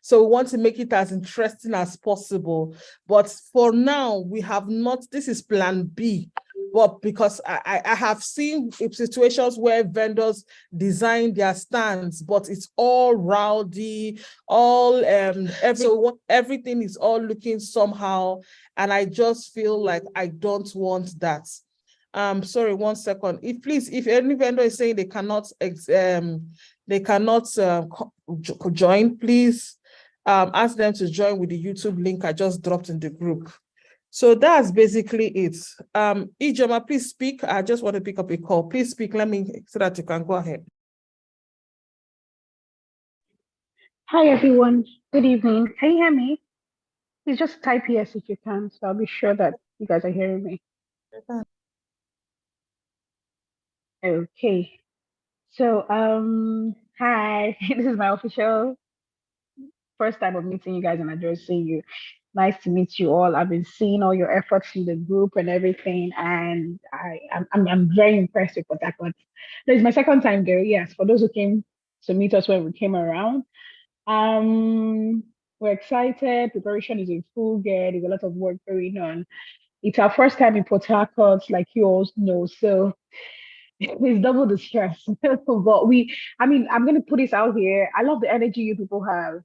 So we want to make it as interesting as possible. But for now, we have not, this is plan B. But because I have seen situations where vendors design their stands, but it's all rowdy, all everything is all looking somehow. And I just feel like I don't want that. Sorry, 1 second. If any vendor is saying they cannot join, please ask them to join with the YouTube link I just dropped in the group. So that's basically it. Ijoma, please speak. I just want to pick up a call. Please speak. Let me, so that you can go ahead. Hi, everyone. Good evening. Can you hear me? Please just type yes if you can, so I'll be sure that you guys are hearing me. Okay. So, hi. This is my official first time of meeting you guys and addressing you. Nice to meet you all. I've been seeing all your efforts in the group and everything, and I'm very impressed with what that was. It's my second time there. Yes, for those who came to meet us when we came around. We're excited. Preparation is in full gear. There's a lot of work going on. It's our first time in Port Harcourt, like you all know, so it's double the stress. But I'm gonna put this out here. I love the energy you people have,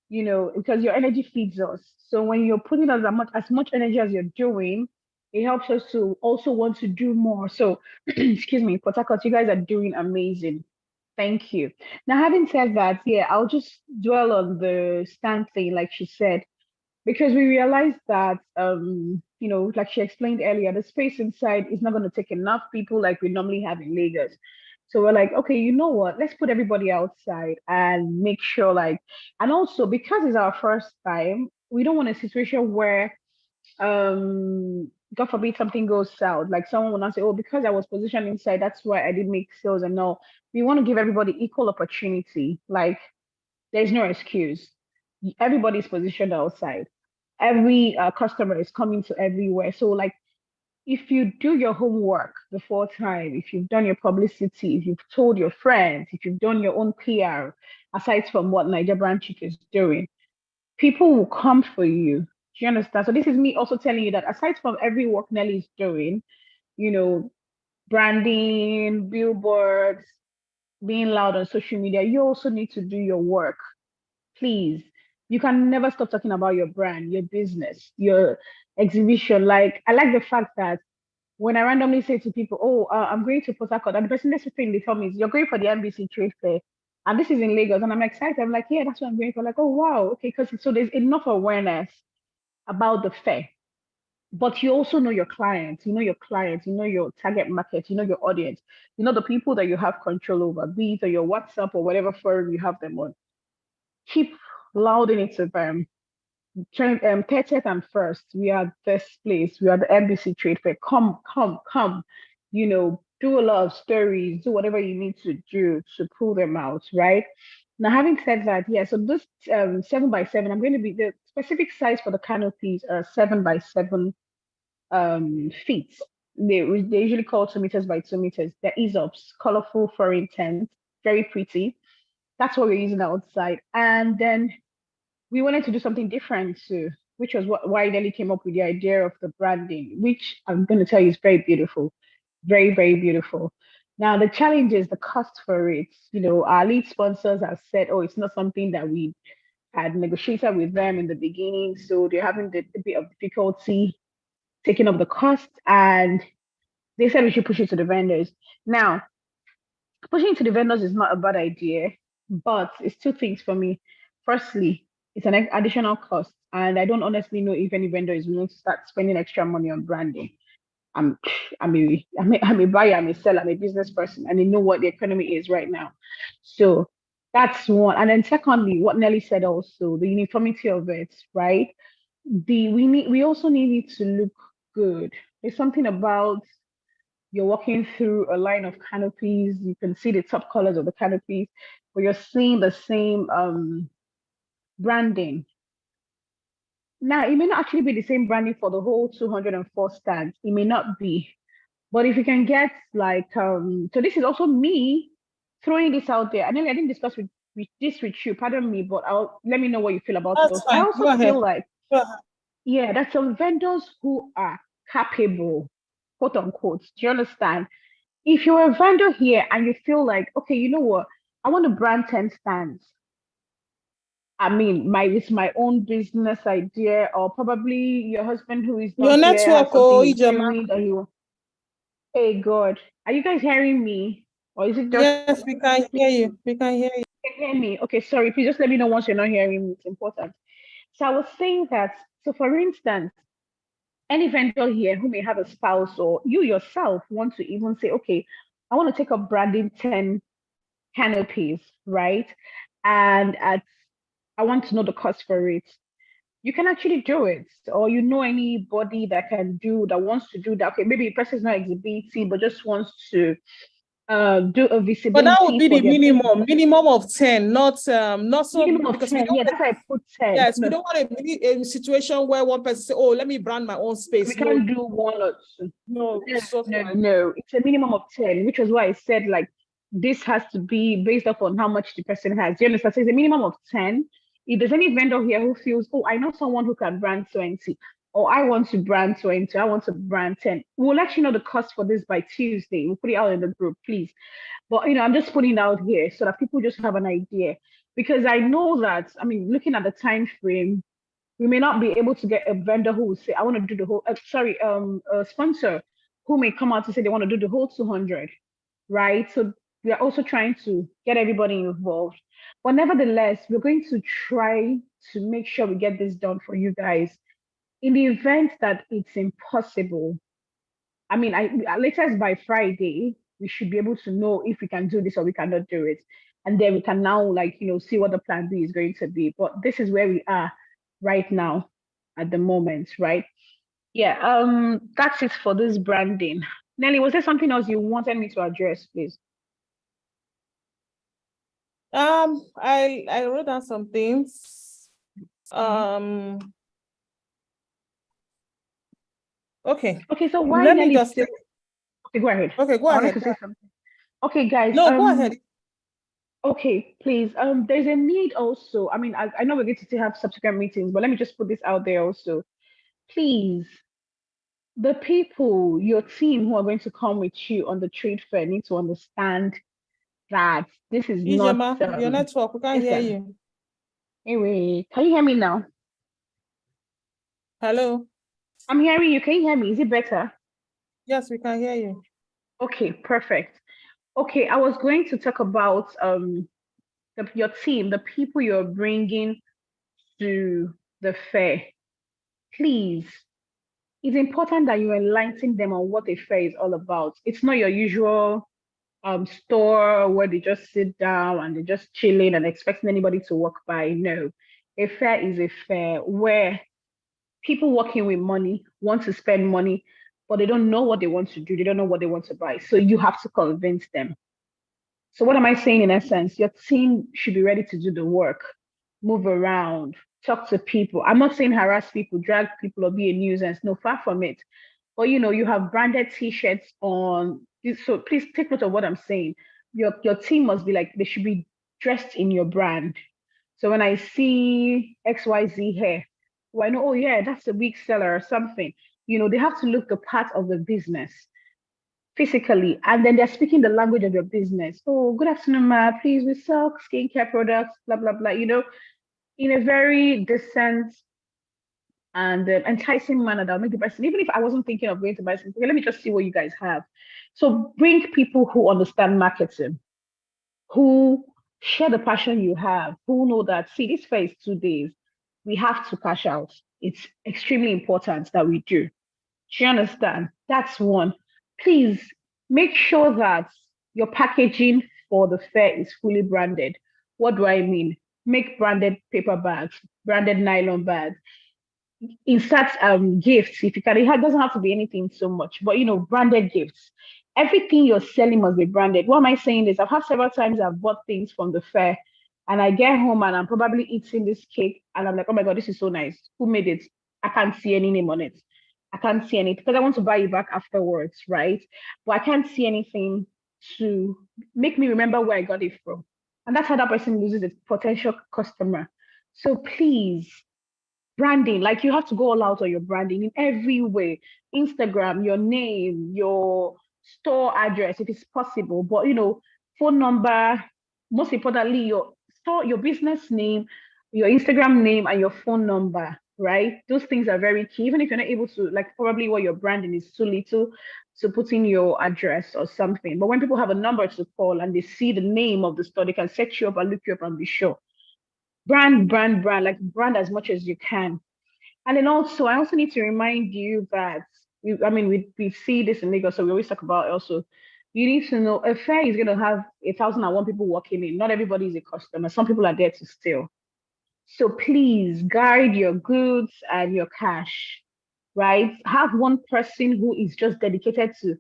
because your energy feeds us. So when you're putting as much energy as you're doing, it helps us to also want to do more. So excuse me, Port Harcourt, you guys are doing amazing. Thank you. Now, having said that, yeah, I'll just dwell on the stand thing, like she said, because we realized that, like she explained earlier, the space inside is not going to take enough people like we normally have in Lagos. So we're like, okay, you know what? Let's put everybody outside and make sure, and also because it's our first time, we don't want a situation where God forbid something goes south. Like someone will not say, oh, because I was positioned inside, that's why I didn't make sales. And no, we want to give everybody equal opportunity. Like there's no excuse. Everybody's positioned outside. Every customer is coming to everywhere. So like if you do your homework before time, if you've done your publicity, if you've told your friends, if you've done your own PR, aside from what Niger Brand Chic is doing, people will come for you. Do you understand? So this is me also telling you that aside from every work Nelly is doing, branding, billboards, being loud on social media, you also need to do your work. Please. You can never stop talking about your brand, your business, your exhibition. Like, I like the fact that when I randomly say to people, oh, I'm going to Port Harcourt, and the person next thing they tell me is, you're going for the NBC Trade Fair. And this is in Lagos. And I'm excited. I'm like, yeah, that's what I'm going for. Like, oh, wow. Okay. So there's enough awareness about the fair. But you also know your clients, you know your target market, you know your audience, you know the people that you have control over, be it on your WhatsApp or whatever forum you have them on. Keep louding it to them. 30th and 1st, we are this place, we are the NBC Trade Fair. Come. Do a lot of stories, do whatever you need to do to pull them out, right? Now, having said that, yeah, so this 7x7, I'm going to be the specific size for the canopies are 7x7 feet. They usually call 2 meters by 2 meters. They're ESOPs, colorful foreign tents, very pretty. That's what we're using outside. And then we wanted to do something different too, which was why Nelly came up with the idea of the branding, which I'm going to tell you is very beautiful, very, very beautiful. Now, the challenge is the cost for it. Our lead sponsors have said, oh, it's not something that we had negotiated with them in the beginning. So they're having a bit of difficulty taking up the cost. And they said we should push it to the vendors. Now, pushing to the vendors is not a bad idea, but it's two things for me. Firstly, it's an additional cost, and I don't honestly know if any vendor is willing to start spending extra money on branding. I'm a buyer, I'm a seller, I'm a business person, and I know what the economy is right now. So that's one. And then secondly, what Nelly said also, the uniformity of it, right? We also need it to look good. There's something about you're walking through a line of canopies, you can see the top colors of the canopies, but you're seeing the same branding. Now, it may not actually be the same branding for the whole 204 stands. It may not be. But if you can get so this is also me throwing this out there. I didn't discuss with this with you. Pardon me, but let me know what you feel about it. That's Also, I fine. also Go ahead. feel like, Go ahead. yeah, that some vendors who are capable, quote unquote. Do you understand? If you're a vendor here and you feel like, okay, you know what, I want to brand 10 stands. I mean, it's my own business idea, or probably your husband who is Your not here has network, something oh, he's Ijema. doing that Hey God, are you guys hearing me? Or is it just Yes, we can hear you. We can hear you. you can hear me? Okay, sorry, please just let me know once you're not hearing me. It's important. So I was saying that, so for instance, any vendor here who may have a spouse or you yourself want to even say, okay, I want to take up branding 10 canopies, right? And I want to know the cost for it. You can actually do it, or you know anybody that wants to do that. Okay, maybe the person is not exhibiting, but just wants to do a But that would visibility be for the their business. minimum of 10, not so, Minimum of because we 10. don't Yeah, that's why I put 10. yes, we No, don't want a situation where one person say, oh, let me brand my own we space. No, can't do one or two. no, No, so no, far. no. It's a minimum of 10, which was why I said like this has to be based upon how much the person has. Do you understand? So it's a minimum of 10. If there's any vendor here who feels, oh, I know someone who can brand 20, or I want to brand 20, I want to brand 10, we'll let you know the cost for this by Tuesday. We'll put it out in the group, please. But I'm just putting it out here so that people just have an idea. Because I know that, I mean, looking at the time frame, we may not be able to get a vendor who will say, I want to do the whole, a sponsor who may come out to say they want to do the whole 200, right? So we are also trying to get everybody involved. But nevertheless, we're going to try to make sure we get this done for you guys. In the event that it's impossible, I mean, latest by Friday, we should be able to know if we can do this or we cannot do it. And then we can now, see what the plan B is going to be. But this is where we are right now at the moment, right? Yeah, that's it for this branding. Nelly, was there something else you wanted me to address, please? I wrote down some things. Okay. Okay, so why Let me Nelly just still... Okay, go ahead. Okay, go I wanted ahead. to say something. Okay, guys. No, go ahead. Okay, please. There's a need also. I mean, I know we're going to still have subsequent meetings, but let me just put this out there also. Please, the people, your team who are going to come with you on the trade fair need to understand that this is not your network, we can't hear you. Anyway, can you hear me now? Hello. I'm hearing you. Can you hear me? Is it better? Yes, we can hear you. Okay, perfect. Okay, I was going to talk about your team, the people you're bringing to the fair. Please, it's important that you enlighten them on what a fair is all about. It's not your usual store where they just sit down and they're just chilling and expecting anybody to walk by. No, a fair is a fair where people working with money want to spend money, but they don't know what they want to do. They don't know what they want to buy. So you have to convince them. So what am I saying in essence? Your team should be ready to do the work, move around, talk to people. I'm not saying harass people, drag people, or be a nuisance. No, far from it. But you have branded T-shirts on. So please take note of what I'm saying. Your team must be like, they should be dressed in your brand. So when I see XYZ hair, well, I know, oh yeah, that's a weak seller or something. They have to look the part of the business physically, and then they're speaking the language of your business. Oh, good afternoon, ma. Please, we sell skincare products, blah, blah, blah, in a very decent and enticing manner that'll make the person, even if I wasn't thinking of going to buy something, okay, let me just see what you guys have. So bring people who understand marketing, who share the passion you have, who know that, see, this fair is 2 days. We have to cash out. It's extremely important that we do. Do you understand? That's one. Please make sure that your packaging for the fair is fully branded. What do I mean? Make branded paper bags, branded nylon bags, insert gifts if you can. It doesn't have to be anything so much, but branded gifts. Everything you're selling must be branded. What am I saying is I've had several times I've bought things from the fair and I get home and I'm probably eating this cake and I'm like, oh my God, this is so nice. Who made it? I can't see any name on it. I can't see anything because I want to buy it back afterwards, right? But I can't see anything to make me remember where I got it from. And that's how that person loses a potential customer. So please, branding, like you have to go all out on your branding in every way. Instagram, your name, your store address, if it's possible. But phone number, most importantly, your store, your business name, your Instagram name, and your phone number, right? Those things are very key. Even if you're not able to, like probably what your branding is too little to put in your address or something. But when people have a number to call and they see the name of the store, they can set you up and look you up and be sure. Brand, like brand as much as you can. And then also, I also need to remind you that, we see this in Lagos, so we always talk about also, you need to know a fair is going to have 1,001 people walking in. Not everybody is a customer. Some people are there to steal. So please guide your goods and your cash, right? Have one person who is just dedicated to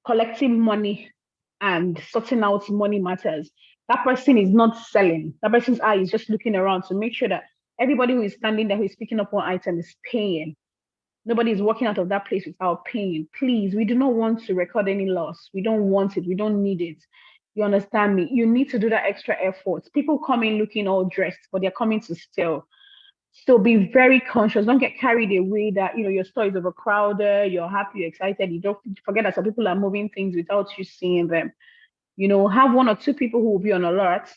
collecting money and sorting out money matters. That person is not selling. That person's eye is just looking around to make sure that everybody who is standing there who is picking up one item is paying. Nobody is walking out of that place without paying. Please, we do not want to record any loss. We don't want it. We don't need it. You understand me? You need to do that extra effort. People come in looking all dressed, but they're coming to steal. So be very conscious. Don't get carried away that your store is overcrowded, you're happy, you're excited. You don't forget that some people are moving things without you seeing them. Have one or two people who will be on alert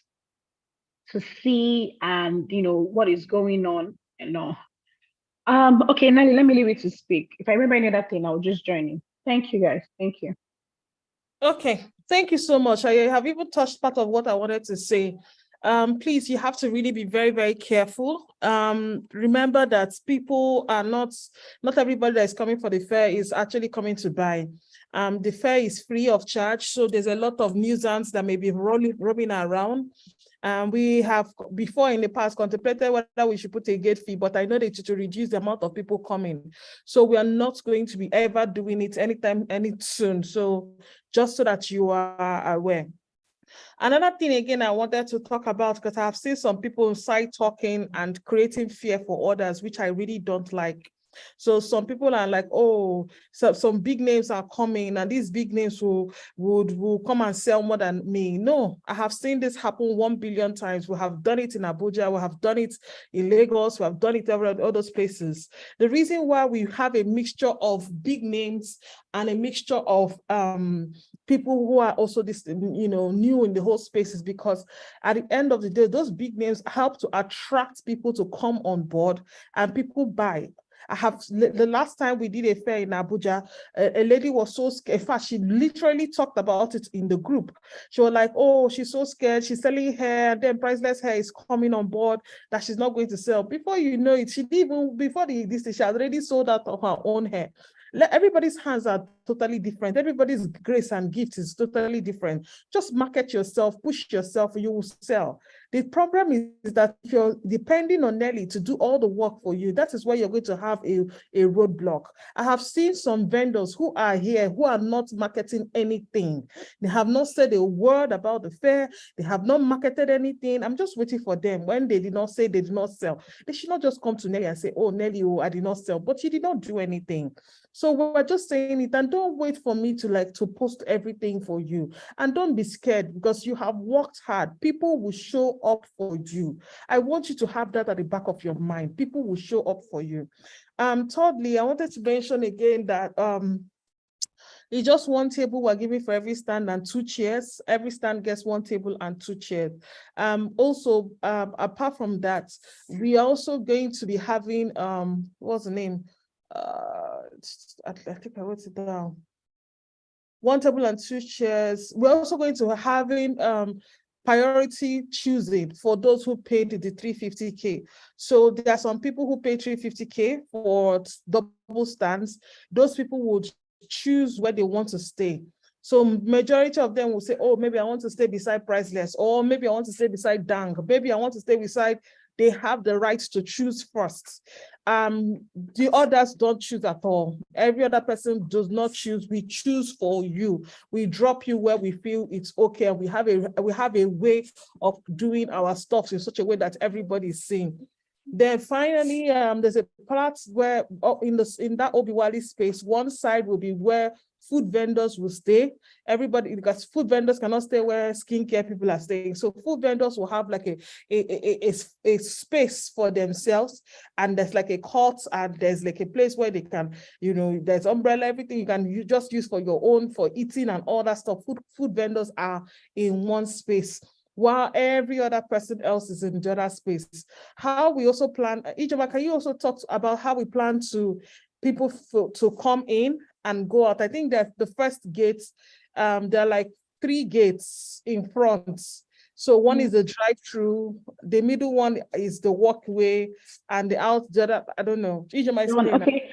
to see and what is going on and all. Okay, Nelly, let me leave you to speak. If I remember any other thing, I'll just join you. Thank you, guys. Thank you. Okay, thank you so much. I have even touched part of what I wanted to say. Please, you have to really be very, very careful. Remember that people are not everybody that is coming for the fair is actually coming to buy. The fair is free of charge, so there's a lot of nuisance that may be roaming around. We have before in the past contemplated whether we should put a gate fee, but I know that to reduce the amount of people coming. So we are not going to be ever doing it anytime soon. So just so that you are aware. Another thing again I wanted to talk about, because I've seen some people side talking and creating fear for others, which I really don't like. So some people are like, oh, so some big names are coming and these big names will come and sell more than me. No, I have seen this happen 1 billion times. We have done it in Abuja, we have done it in Lagos, we have done it everywhere, all those places. The reason why we have a mixture of big names and a mixture of people who are also new in the whole space is because at the end of the day, those big names help to attract people to come on board and people buy. I have the last time we did a fair in Abuja, a lady was so scared. In fact, she literally talked about it in the group. She was like, oh, she's so scared. She's selling hair, and then priceless hair is coming on board that she's not going to sell. Before you know it, she didn't even, before this, she had already sold out of her own hair. Everybody's hands are totally different. Everybody's grace and gift is totally different. Just market yourself, push yourself, you will sell. The problem is that if you're depending on Nelly to do all the work for you, that is where you're going to have a roadblock. I have seen some vendors who are here who are not marketing anything. They have not said a word about the fair. They have not marketed anything. I'm just waiting for them. When they did not say they did not sell, they should not just come to Nelly and say, oh, Nelly, oh, I did not sell, but you did not do anything. So we're just saying it, and don't wait for me to post everything for you. And don't be scared because you have worked hard. People will show up for you. I want you to have that at the back of your mind. People will show up for you. Thirdly, I wanted to mention again that it's just one table we're giving for every stand and 2 chairs. Every stand gets 1 table and 2 chairs. Also, apart from that, we are also going to be having, what's the name? I think I wrote it down. 1 table and 2 chairs. We're also going to having priority choosing for those who paid the 350K. So there are some people who pay 350K for double stands. Those people would choose where they want to stay. So majority of them will say, oh, maybe I want to stay beside Priceless, or maybe I want to stay beside Dang, maybe I want to stay beside. They have the right to choose first. The others don't choose at all. Every other person does not choose. We choose for you. We drop you where we feel it's okay. We have a way of doing our stuff in such a way that everybody is seeing. Then finally, there's a part where in that Obiwali space, one side will be where food vendors will stay. Everybody, because food vendors cannot stay where skincare people are staying. So food vendors will have like a space for themselves, and there's like a court, and there's like a place where they can, there's umbrella, everything you just use for your own, for eating and all that stuff. Food vendors are in one space, while every other person else is in the other space. How we also plan, Ijoma, can you also talk about how we plan to people to come in and go out? I think that the first gates, there are like 3 gates in front. So one is the drive-through, the middle one is the walkway, and the other, I don't know. Ijoma, explain that. Okay.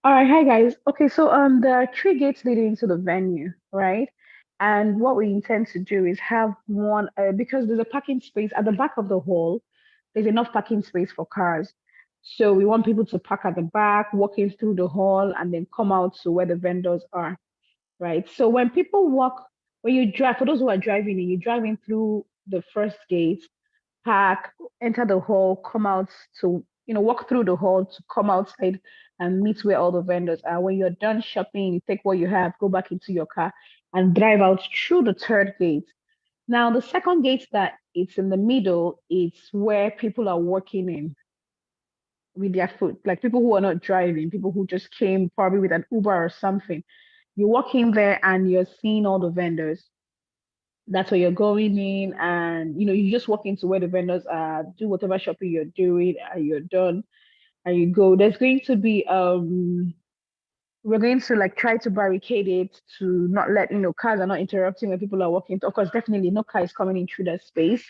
All right. Hi guys. Okay. So there are 3 gates leading into the venue, right? And what we intend to do is have one, because there's a parking space at the back of the hall. There's enough parking space for cars. So we want people to park at the back, walking through the hall, and then come out to where the vendors are, right? So when you drive, for those who are driving in, you're driving through the first gate, park, enter the hall, come out to, walk through the hall to come outside and meet where all the vendors are. When you're done shopping, you take what you have, go back into your car and drive out through the 3rd gate. Now, the 2nd gate that it's in the middle, it's where people are working in with their food, like people who are not driving, people who just came probably with an Uber or something. You walk in there and you're seeing all the vendors. That's where you're going in, and you just walk into where the vendors are, do whatever shopping you're doing, and you're done, and you go. There's going to be we're going to like try to barricade it to not let cars are not interrupting when people are walking. Of course, definitely no car is coming in through that space.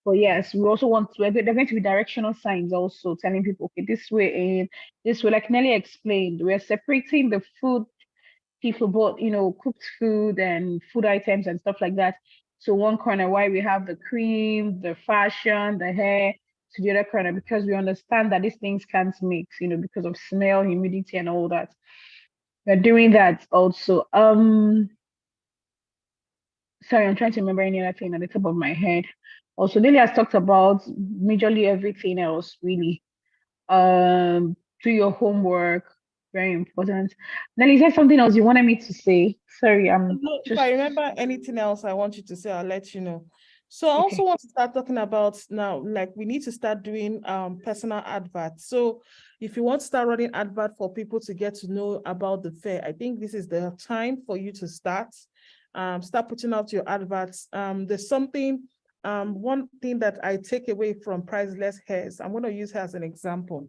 But yes, we also want to, there's going to be directional signs also telling people, okay, this way in, this way, like Nelly explained, we're separating the food people bought, cooked food and food items and stuff like that. So one corner, why we have the cream, the fashion, the hair, to the other corner, because we understand that these things can't mix, because of smell, humidity, and all that. We're doing that also. Sorry, I'm trying to remember any other thing at the top of my head. Also, Lily has talked about majorly everything else, really. Do your homework, very important. Nelly, is there something else you wanted me to say? Sorry, if I remember anything else I want you to say, I'll let you know. So I also want to start talking about now, like we need to start doing personal adverts. So if you want to start running advert for people to get to know about the fair, I think this is the time for you to start putting out your adverts. There's something, one thing that I take away from Priceless Hairs, I'm going to use her as an example.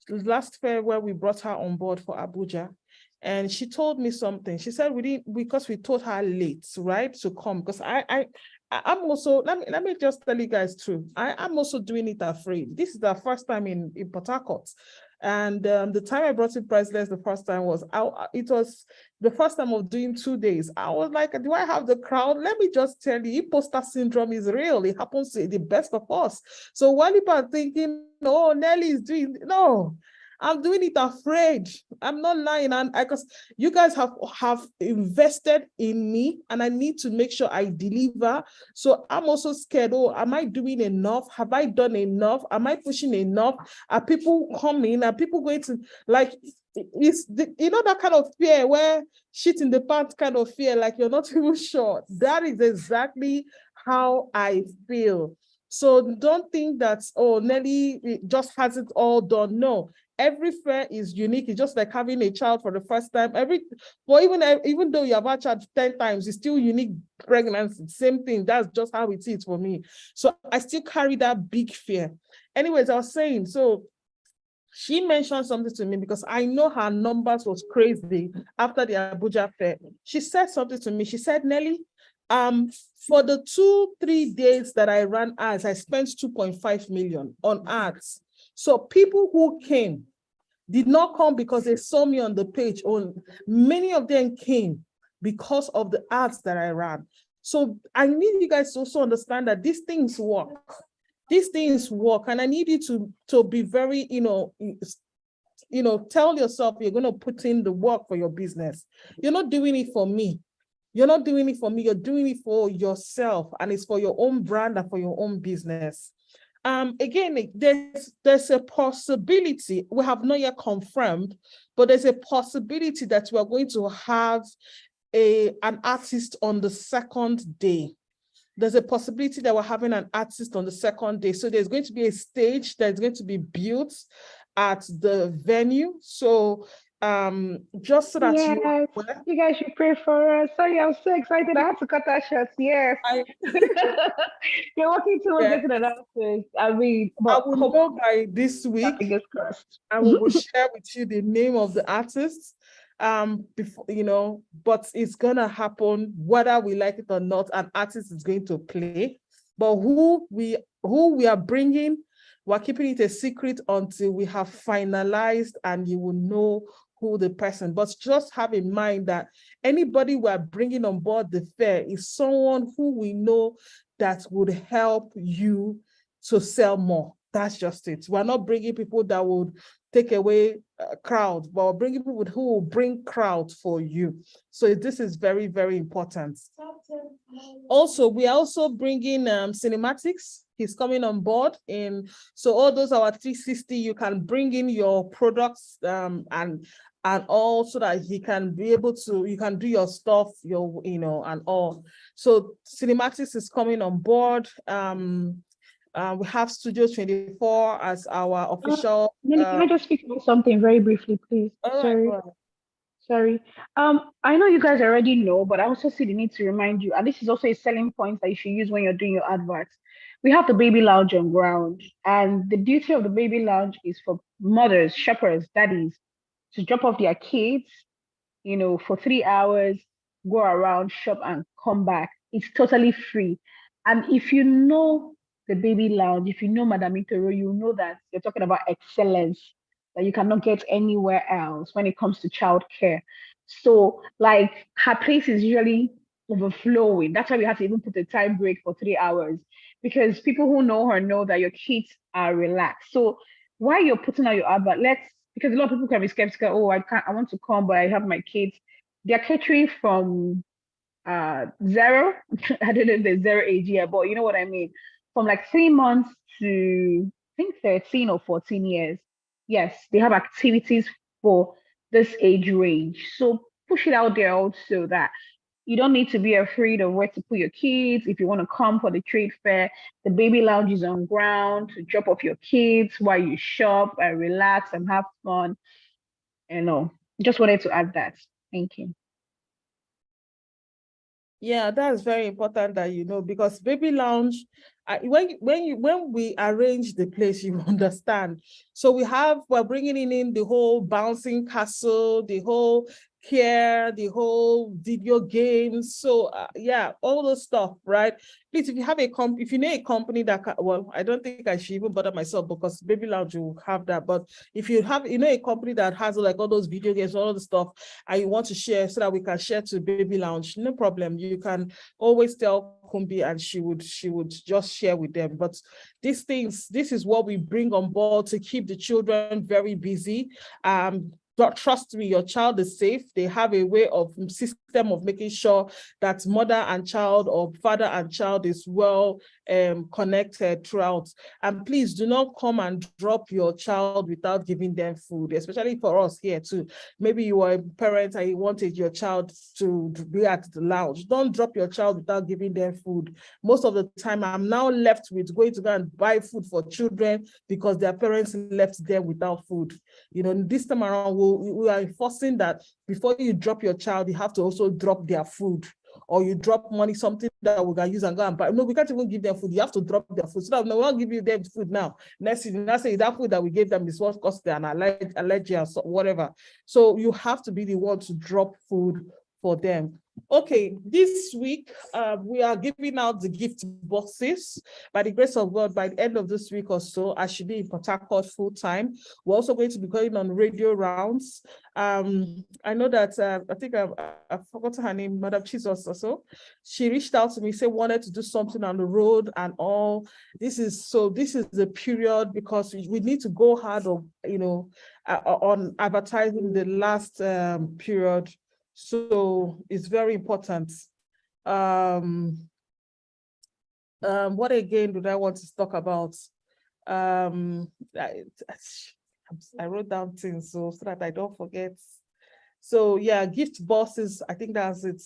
Last fair where we brought her on board for Abuja, and she told me something. She said because we told her late, right, to come, because I'm also, let me just tell you guys true. I'm also doing it afraid. This is the first time in Port Harcourt. And the time I brought in Priceless the first time was, it was the first time of doing 2 days. I was like, do I have the crowd? Let me just tell you, imposter syndrome is real. It happens to the best of us. So while people are thinking, oh, Nelly is doing, no, I'm doing it afraid. I'm not lying. And because you guys have invested in me, and I need to make sure I deliver. So I'm also scared. Oh, am I doing enough? Have I done enough? Am I pushing enough? Are people coming? Are people going to, like, it's that kind of fear, where shit in the pants kind of fear, like you're not even sure. That is exactly how I feel. So don't think that, oh, Nelly just has it all done. No, every fair is unique. It's just like having a child for the first time. Even though you have had a child 10 times, it's still unique pregnancy. Same thing. That's just how it is for me. So I still carry that big fear. Anyways, I was saying, so she mentioned something to me because I know her numbers was crazy after the Abuja fair. She said something to me. She said, Nelly, for the 2-3 days that I ran ads, I spent 2.5 million on ads. So people who came did not come because they saw me on the page. Many of them came because of the ads that I ran. So I need you guys to also understand that these things work. These things work, and I need you to be very, tell yourself you're going to put in the work for your business. You're not doing it for me. You're not doing it for me. You're doing it for yourself, and it's for your own brand and for your own business. Again, there's a possibility, we have not yet confirmed, but there's a possibility that we are going to have an artist on the second day. There's a possibility that we're having an artist on the second day. So there's going to be a stage that's going to be built at the venue. So just so that you guys should pray for us. Sorry, I'm so excited. I have to cut that short. Yes. You're working towards getting an artist. I mean, I will know by this week. Fingers crossed. And we will share with you the name of the artist. Before, you know, but it's gonna happen whether we like it or not. An artist is going to play, but who we are bringing, we're keeping it a secret until we have finalized, and you will know who the person. But just have in mind that anybody we're bringing on board the fair is someone who we know that would help you to sell more. That's just it. We're not bringing people that would take away a crowd, but we're bringing people who will bring crowd for you. So this is very, very important. Also, we are also bringing cinematics. He's coming on board. So all those are 360, you can bring in your products and all, so that he can be able to, you can do your stuff, and all. So cinematics is coming on board. We have Studio 24 as our official. Can I just speak about something very briefly, please? Sorry. I know you guys already know, but I also see the need to remind you, and this is also a selling point that you should use when you're doing your adverts. We have the baby lounge on ground, and the duty of the baby lounge is for mothers, shoppers, daddies to drop off their kids, for 3 hours, go around, shop, and come back. It's totally free. And if you know the baby lounge, if you know Madame Itoro, you know that you're talking about excellence that you cannot get anywhere else when it comes to childcare. So, like, her place is usually overflowing. That's why we have to even put a time break for 3 hours, because people who know her know that your kids are relaxed. So while you're putting out your advert, because a lot of people can be skeptical. Oh, I want to come, but I have my kids. They're catering from zero. I don't know if there's zero age yet, but you know what I mean. From like 3 months to, I think, 13 or 14 years. Yes, they have activities for this age range. So push it out there also, that you don't need to be afraid of where to put your kids. If you want to come for the trade fair, the baby lounge is on ground to drop off your kids while you shop and relax and have fun. Just wanted to add that. Thank you. Yeah, that's very important that because baby lounge, when we arrange the place, you understand. So we're bringing in the whole bouncing castle, the whole care, the whole video games. So yeah, all those stuff, right? Please, if you have if you know a company that I don't think I should even bother myself, because baby lounge will have that. But if you have a company that has like all those video games, all the stuff, and you want to share so that we can share to baby lounge, no problem. You can always tell Kumbi, and she would just share with them. But this is what we bring on board to keep the children very busy. Trust me, your child is safe. They have a system of making sure that mother and child or father and child is well connected throughout. And please do not come and drop your child without giving them food, especially for us here too. Maybe you are a parent and you wanted your child to be at the lounge. Don't drop your child without giving them food. Most of the time, I'm now left with going to go and buy food for children because their parents left them without food. This time around, we are enforcing that before you drop your child, you have to also drop their food, or you drop money, something that we can use and go and buy. No, we can't even give them food. You have to drop their food. So that we won't give you them food now. Next thing, I say that food that we gave them is what caused an allergy or whatever. So you have to be the one to drop food for them. Okay, this week we are giving out the gift boxes. By the grace of God, by the end of this week or so, I should be in Port Harcourt full time. We're also going to be going on radio rounds. I know that I think I forgot her name, Madam Jesus or so. She reached out to me, said wanted to do something on the road and all. This is the period, because we need to go hard on advertising the last period. So it's very important. What again did I want to talk about? I, I wrote down things so that I don't forget. So yeah, gift boxes, I think that's it.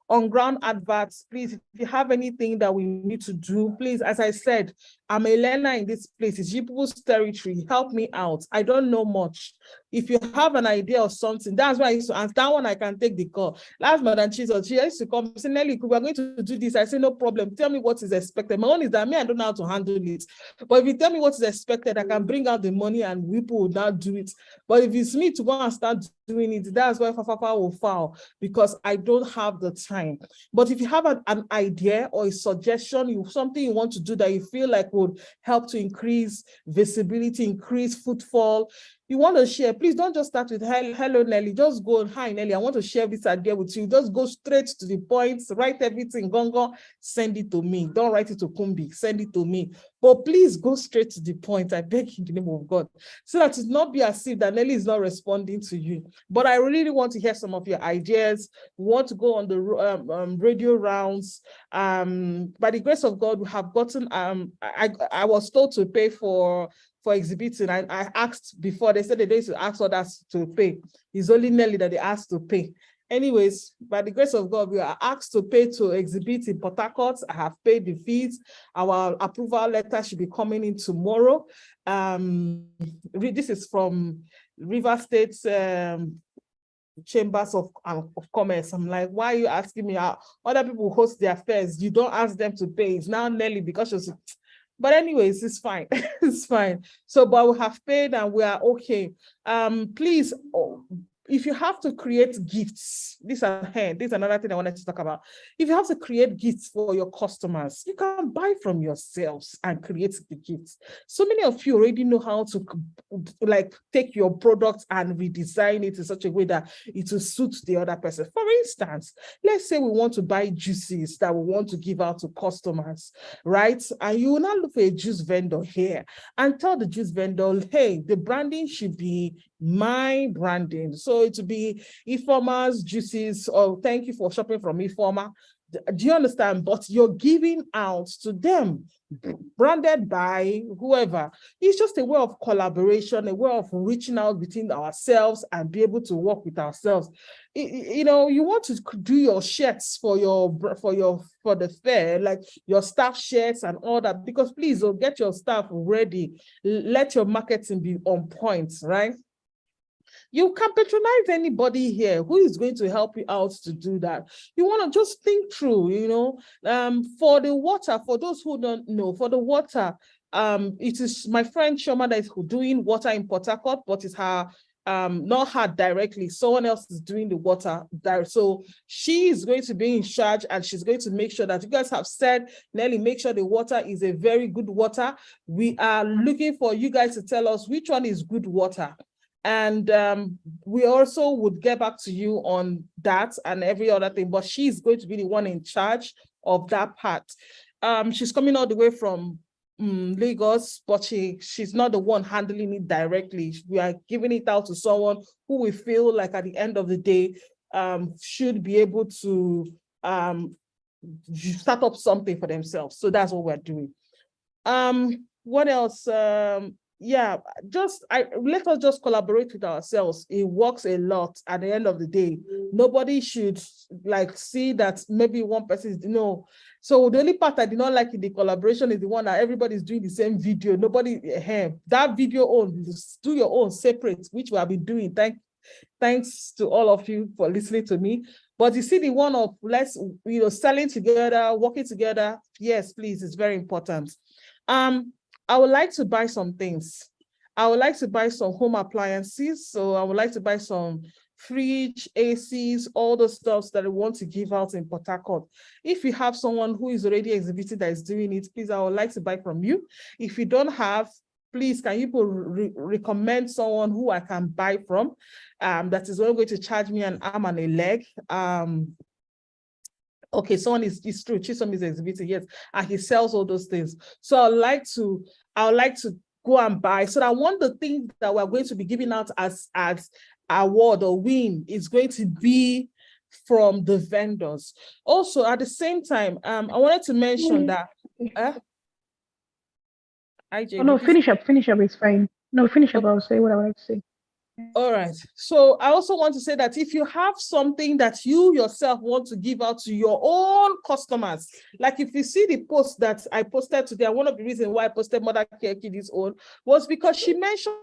On ground adverts, please, if you have anything that we need to do, please, as I said, I'm a learner in this place. It's people's territory. Help me out. I don't know much. If you have an idea of something, that's why I used to answer that one. I can take the call. Last Madam Chizo, she used to come, say, Nelly, we're going to do this. I say, no problem. Tell me what is expected. My own is that I don't know how to handle it. But if you tell me what is expected, I can bring out the money and people will not do it. But if it's me to go and start doing it, that's why Fafafa will fall, because I don't have the time. But if you have an idea or a suggestion, something you want to do that you feel like would help to increase visibility, increase footfall, you want to share, please don't just start with, hello, Nelly. Just go, hi, Nelly, I want to share this idea with you. Just go straight to the point, write everything, gongo, send it to me. Don't write it to Kumbi, send it to me. But please go straight to the point, I beg in the name of God, so that it not be as if that Nelly is not responding to you. But I really want to hear some of your ideas. We want to go on the radio rounds. By the grace of God, we have gotten, I was told to pay for exhibiting. I asked before, they said they used to ask others to pay. It's only Nelly that they asked to pay. Anyways, by the grace of God, we are asked to pay to exhibit in Port Harcourt. I have paid the fees. Our approval letter should be coming in tomorrow. This is from River State Chambers of Commerce. I'm like, why are you asking me how other people host their fairs? You don't ask them to pay. It's now Nelly because she's... But anyways, it's fine. It's fine. So, but we have paid and we are okay. Please, if you have to create gifts, this is another thing I wanted to talk about. If you have to create gifts for your customers, you can buy from yourselves and create the gifts. So many of you already know how to like take your product and redesign it in such a way that it will suit the other person. For instance, let's say we want to buy juices that we want to give out to customers, right? And you will now look for a juice vendor here and tell the juice vendor, hey, the branding should be my branding. So it would be Informer's juices, or thank you for shopping from Informer. Do you understand? But you're giving out to them, branded by whoever. It's just a way of collaboration, a way of reaching out between ourselves and be able to work with ourselves. You know, you want to do your shirts for the fair, like your staff shirts and all that, because please get your staff ready. Let your marketing be on point, right? You can patronize anybody here who is going to help you out to do that. You want to just think through, you know, for the water, for those who don't know, for the water, it is my friend Shoma that is doing water in Port Harcourt, but it's her, not her directly, someone else is doing the water there. So she is going to be in charge and she's going to make sure that you guys have said, Nelly, make sure the water is a very good water. We are looking for you guys to tell us which one is good water. And we also would get back to you on that and every other thing, but she's going to be the one in charge of that part. She's coming all the way from Lagos, but she's not the one handling it directly. We are giving it out to someone who we feel like at the end of the day should be able to start up something for themselves. So that's what we're doing. What else? Yeah, let us just collaborate with ourselves. It works a lot at the end of the day. Nobody should like see that maybe one person is, no. So the only part I did not like in the collaboration is the one that everybody's doing the same video. Nobody, that video own, do your own separate, which we have been doing. Thanks to all of you for listening to me. But you see the one of let's, selling together, working together. Yes, please, it's very important. I would like to buy some things. I would like to buy some home appliances. So I would like to buy some fridge, ACs, all the stuff that I want to give out in Port Harcourt. If you have someone who is already exhibiting that is doing it, please, I would like to buy from you. If you don't have, please, can you recommend someone who I can buy from that is only going to charge me an arm and a leg? Okay, someone is true. Chisom is exhibiting, yes, and he sells all those things. So I would like to go and buy. So I want the thing that we're going to be giving out as award or win is going to be from the vendors. Also, at the same time, I wanted to mention that. Oh no, finish up. Finish up. It's fine. No, finish up. Okay. I'll say what I wanted to say. All right. So I also want to say that if you have something that you yourself want to give out to your own customers, like if you see the post that I posted today, and one of the reasons why I posted Mother Care Kiddies own was because she mentioned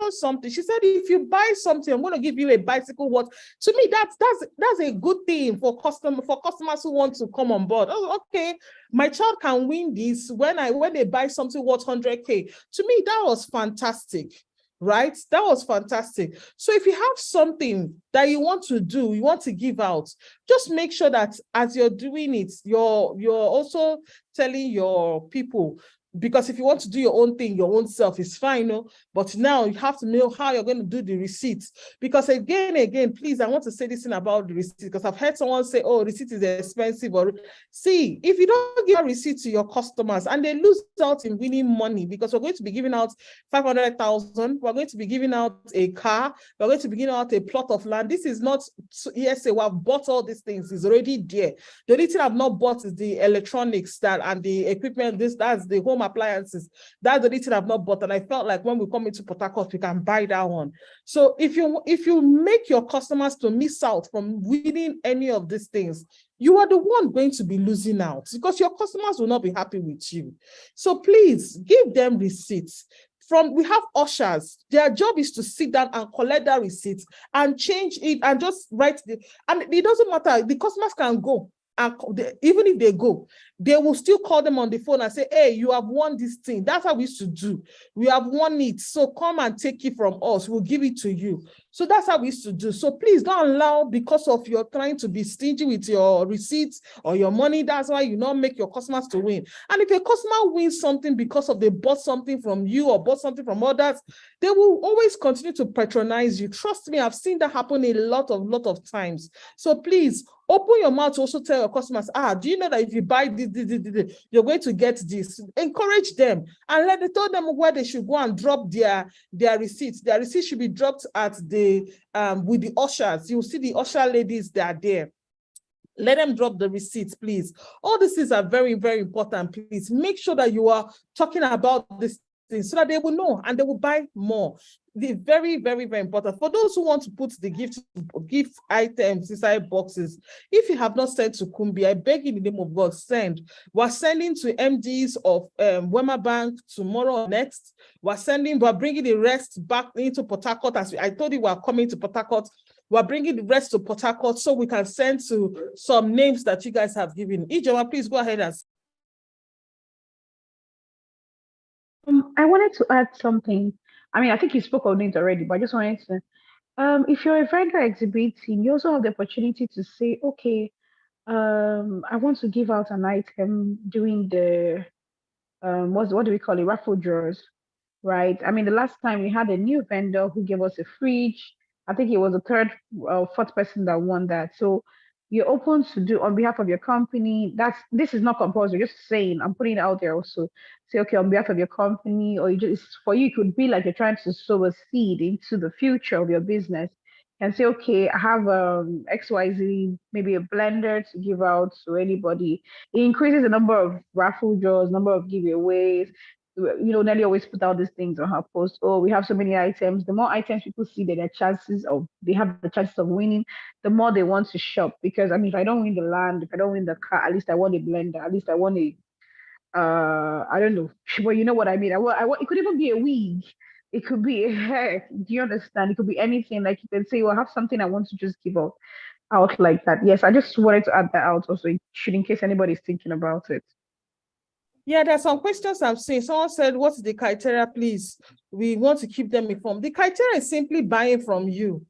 something. She said, if you buy something, I'm going to give you a bicycle. What to me, that's a good thing for customers who want to come on board. Oh, okay, my child can win this when they buy something worth 100K. To me, that was fantastic. Right? That was fantastic. So if you have something that you want to do, you want to give out, just make sure that as you're doing it, you're also telling your people, because if you want to do your own thing, your own self is fine, no? But now you have to know how you're going to do the receipts. Because again, please, I want to say this thing about the receipt, because I've heard someone say, oh, receipt is expensive. Or see, if you don't give a receipt to your customers and they lose out in winning money, because we're going to be giving out 500,000, we're going to be giving out a car, we're going to be giving out a plot of land. This is not, yes, we have bought all these things, it's already there. The only thing I've not bought is the electronics and the equipment, that's the home appliances. That's the only thing I've not bought. And I felt like when we come into Port Harcourt, we can buy that one. So if you make your customers to miss out from winning any of these things, you are the one going to be losing out, because your customers will not be happy with you. So please give them receipts. We have ushers, their job is to sit down and collect that receipt and change it and just write and it doesn't matter, the customers can go. And even if they go, they will still call them on the phone and say, hey, you have won this thing. That's how we used to do. We have won it. So come and take it from us. We'll give it to you. So that's how we used to do. So please don't allow, because of you're trying to be stingy with your receipts or your money, that's why you not make your customers to win. And if a customer wins something because of they bought something from you or bought something from others, they will always continue to patronize you. Trust me, I've seen that happen a lot of times. So please, open your mouth to also tell your customers, do you know that if you buy this, you're going to get this? Encourage them and tell them where they should go and drop their receipts. Their receipts should be dropped at the with the ushers. You'll see the usher ladies that are there. Let them drop the receipts, please. All these things are very, very important. Please make sure that you are talking about this thing so that they will know and they will buy more. The very, very, very important. For those who want to put the gift items inside boxes, if you have not sent to Kumbi, I beg in the name of God, send. We're sending to MDs of Wema Bank tomorrow or next. We're bringing the rest back into Port Harcourt. As I told you, we're coming to Port Harcourt. We're bringing the rest to Port Harcourt so we can send to some names that you guys have given. Ijoma, please go ahead and. I wanted to add something. I mean, I think you spoke of names already, but I just wanted to. If you're a vendor exhibiting, you also have the opportunity to say, okay, I want to give out an item during the what do we call it, raffle draws, right? I mean, the last time we had a new vendor who gave us a fridge. I think it was the third or fourth person that won that. So you're open to do on behalf of your company. This is not compulsory. Just saying, I'm putting it out there also. Say, okay, on behalf of your company, or for you, it could be like you're trying to sow a seed into the future of your business, and say, okay, I have XYZ, maybe a blender to give out to anybody. It increases the number of raffle draws, number of giveaways. You know, Nelly always put out these things on her post. Oh, we have so many items. The more items people see that they have the chances of winning, the more they want to shop. Because I mean, if I don't win the land, if I don't win the car, at least I want a blender. At least I want a I don't know. Well, you know what I mean. I want it could even be a wig. It could be a hair. Do you understand? It could be anything. Like you can say, well, I have something I want to just give out like that. Yes, I just wanted to add that out also, in case anybody's thinking about it. Yeah, there's some questions I'm seeing. Someone said, what's the criteria, please? We want to keep them informed. The criteria is simply buying from you.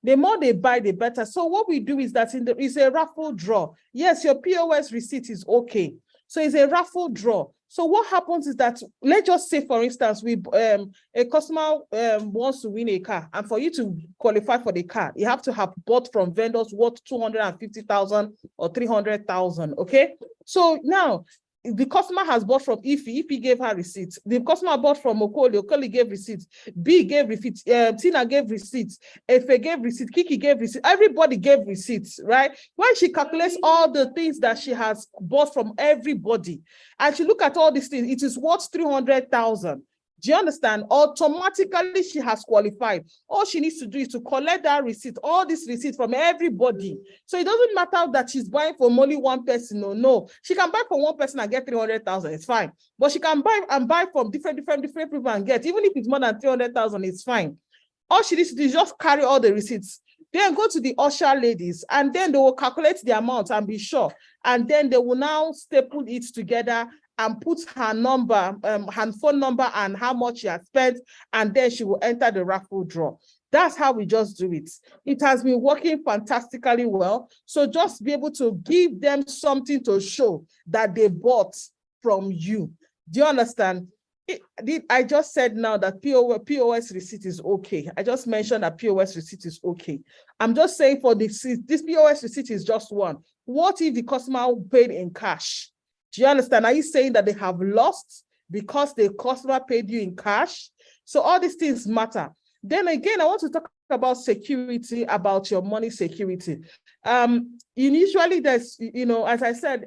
The more they buy, the better. So what we do is that it's a raffle draw. Yes, your POS receipt is okay. So it's a raffle draw. So what happens is that, let's just say, for instance, a customer wants to win a car, and for you to qualify for the car, you have to have bought from vendors worth 250,000 or 300,000. Okay. So now, the customer has bought from Ify gave her receipts. The customer bought from Okoli gave receipts. B gave receipts. Tina gave receipts. Efe gave receipts. Kiki gave receipts. Everybody gave receipts, right? When she calculates all the things that she has bought from everybody, and she look at all these things, it is worth 300,000. Do you understand? Automatically, she has qualified. All she needs to do is to collect that receipt, all these receipts from everybody. So it doesn't matter that she's buying from only one person. No. She can buy from one person and get 300,000. It's fine. But she can buy from different people and get, even if it's more than 300,000, it's fine. All she needs to do is just carry all the receipts. Then go to the usher ladies, and then they will calculate the amount and be sure. And then they will now staple it together and put her number, her phone number and how much she has spent, and then she will enter the raffle draw. That's how we just do it. It has been working fantastically well. So just be able to give them something to show that they bought from you. Do you understand? I just said now that POS receipt is okay. I just mentioned that POS receipt is okay. I'm just saying for this POS receipt is just one. What if the customer paid in cash? Do you understand? Are you saying that they have lost because the customer paid you in cash? So all these things matter. Then again, I want to talk about security, about your money security. Usually there's, as I said,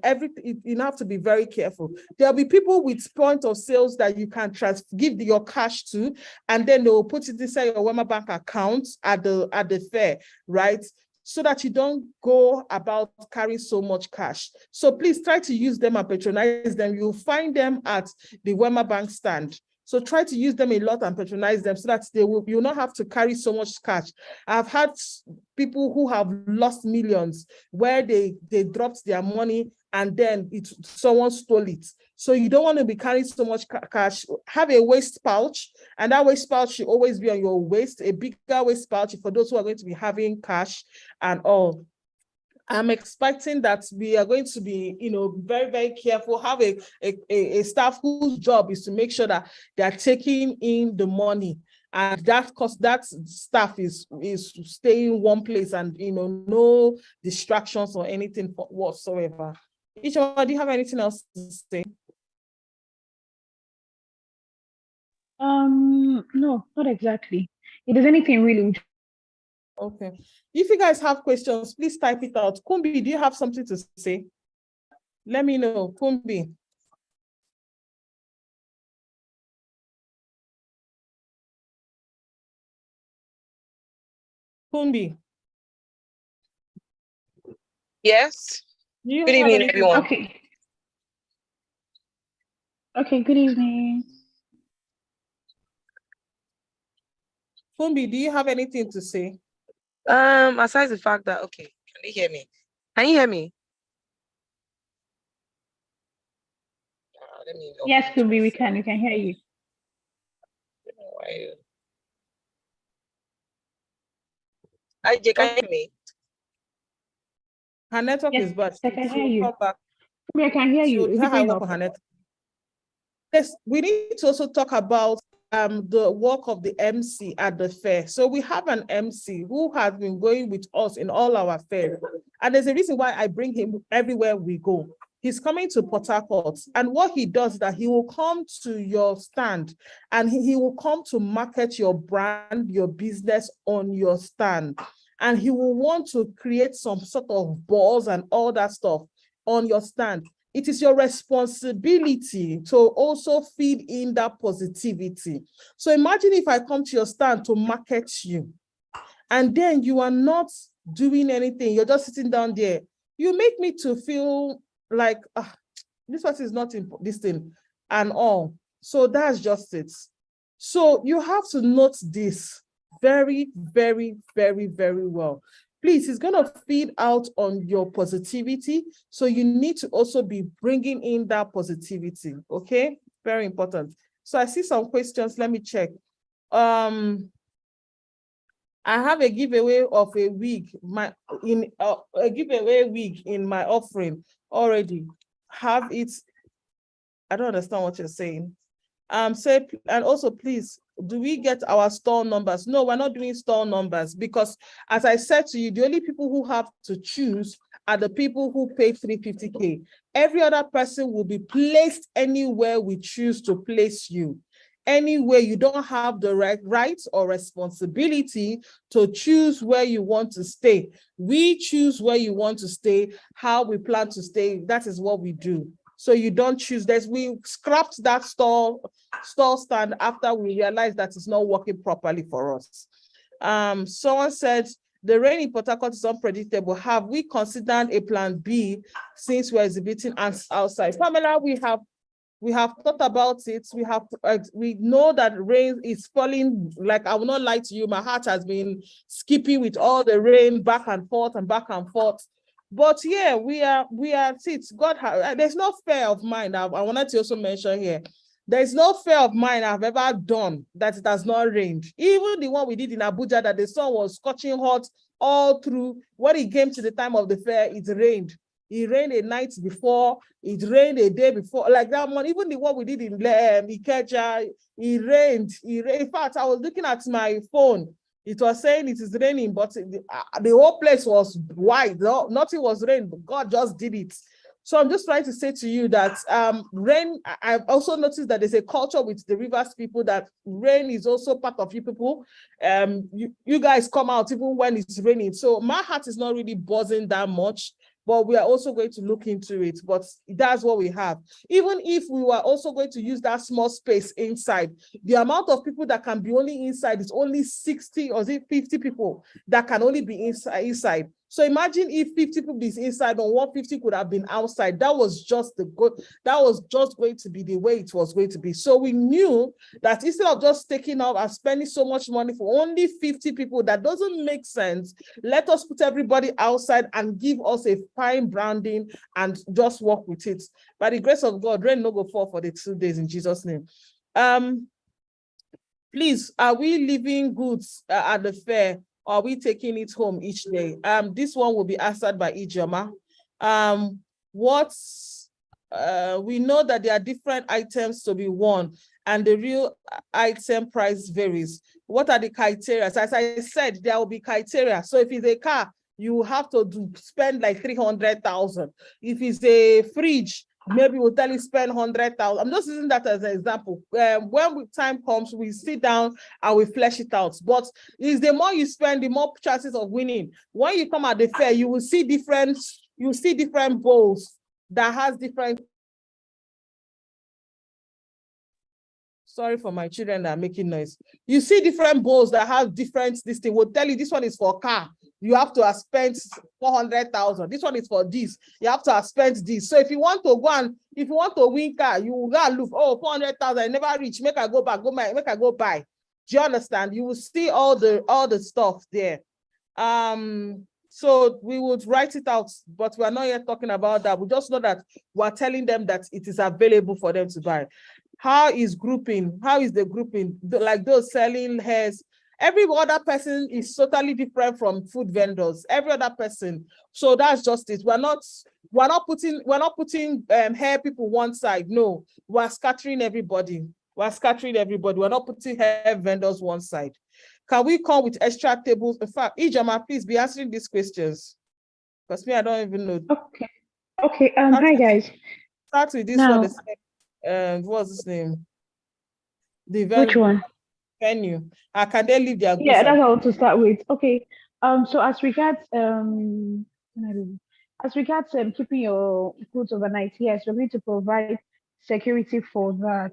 you have to be very careful. There'll be people with point of sales that you can give your cash to, and then they will put it inside your Wema Bank account at the fair, right? So that you don't go about carrying so much cash. So please try to use them and patronize them. You'll find them at the Wema Bank stand. So try to use them a lot and patronize them so that you'll not have to carry so much cash. I've had people who have lost millions where they dropped their money and then someone stole it. So you don't want to be carrying so much cash. Have a waist pouch, and that waist pouch should always be on your waist, a bigger waist pouch for those who are going to be having cash and all. I'm expecting that we are going to be, very, very careful, have a staff whose job is to make sure that they are taking in the money, and that staff is staying in one place and, no distractions or anything whatsoever. Ijeoma, do you have anything else to say? No, not exactly. If there's anything really. Okay. If you guys have questions, please type it out. Kumbi, do you have something to say? Let me know. Kumbi. Kumbi. Yes. Good evening, everyone. Okay. Okay, good evening. Kumbi, do you have anything to say? Aside the fact that, okay, can you hear me? Can you hear me? Yes, Kumbi, we can hear you. IJ, can you hear me? Her network is bad. I can hear you. Back. I can hear you. Yes, we need to also talk about the work of the MC at the fair. So we have an MC who has been going with us in all our fairs. And there's a reason why I bring him everywhere we go. He's coming to Port Harcourt, and what he does is that he will come to your stand and he will come to market your brand, your business on your stand. And he will want to create some sort of balls and all that stuff on your stand. It is your responsibility to also feed in that positivity. So imagine if I come to your stand to market you, and then you are not doing anything, you're just sitting down there. You make me to feel like, this person is not in this thing and all. So that's just it. So you have to note this very, very, very, very well. Please, it's going to feed out on your positivity. So you need to also be bringing in that positivity. Okay, very important. So I see some questions. Let me check. I have a giveaway of a wig, a giveaway wig in my offering already. Have it. I don't understand what you're saying. Say, and also please, do we get our store numbers? No, we're not doing store numbers because, as I said to you, the only people who have to choose are the people who paid 350K. Every other person will be placed anywhere we choose to place you. Anywhere. You don't have the right or responsibility to choose where you want to stay. We choose where you want to stay, how we plan to stay. That is what we do. So you don't choose this. We scrapped that store stand after we realized that it's not working properly for us. Someone said, the rain in Port Harcourt is unpredictable. Have we considered a plan B since we're exhibiting outside? Pamela, we have thought about it. We know that rain is falling. Like, I will not lie to you, my heart has been skipping with all the rain back and forth and back and forth. But yeah, we are it. There's no fear of mine. I wanted to also mention here. There's no fear of mine I've ever done that it has not rained. Even the one we did in Abuja, that the sun was scorching hot all through. When it came to the time of the fair, it rained. It rained a night before, it rained a day before, like that one. Even the one we did in Ikeja, it rained. In fact, I was looking at my phone. It was saying it is raining, but the whole place was white. Nothing was raining, but God just did it. So I'm just trying to say to you that rain, I've also noticed that there's a culture with the Rivers people that rain is also part of you people. You guys come out even when it's raining. So my heart is not really buzzing that much, but we are also going to look into it. But that's what we have. Even if we were also going to use that small space inside, the amount of people that can be only inside is only 60 or 50 people that can only be inside. So imagine if 50 people is inside and 150 could have been outside. That was just going to be the way it was going to be. So we knew that instead of just taking off and spending so much money for only 50 people, that doesn't make sense. Let us put everybody outside and give us a fine branding and just work with it. By the grace of God, rain no go fall for the 2 days in Jesus' name. Please, are we leaving goods at the fair? Are we taking it home each day? This one will be answered by Ijoma. We know that there are different items to be won and the real item price varies. What are the criteria? As I said, there will be criteria. So if it's a car, you have to spend like 300,000. If it's a fridge, maybe we'll tell you spend 100,000. I'm just using that as an example. When time comes, we sit down and we flesh it out. But is the more you spend, the more chances of winning. When you come at the fair, you will see different bowls that has different. Sorry for my children that are making noise. You see different bowls that have different, this thing will tell you this one is for car. You have to have spent 400,000. This one is for this. You have to have spent this. So if you want to win car, you will go and look, 400,000, I never reach. Make I go back, make I go buy. Do you understand? You will see all the stuff there. So we would write it out, but we are not yet talking about that. We just know that we're telling them that it is available for them to buy. How is grouping? How is the grouping? Like those selling hairs, every other person is totally different from food vendors. Every other person. So that's just it. We're not putting hair people one side. No, we're scattering everybody. We're not putting hair vendors one side. Can we come with extra tables? In fact, Ijoma, please be answering these questions. Because me, I don't even know. Okay. Hi guys. Start with this one. What's his name? Which one? Venue. Can they leave their goods? Yeah, that's what I want to start with. Okay. So as regards keeping your goods overnight, yes, we're going to provide security for that.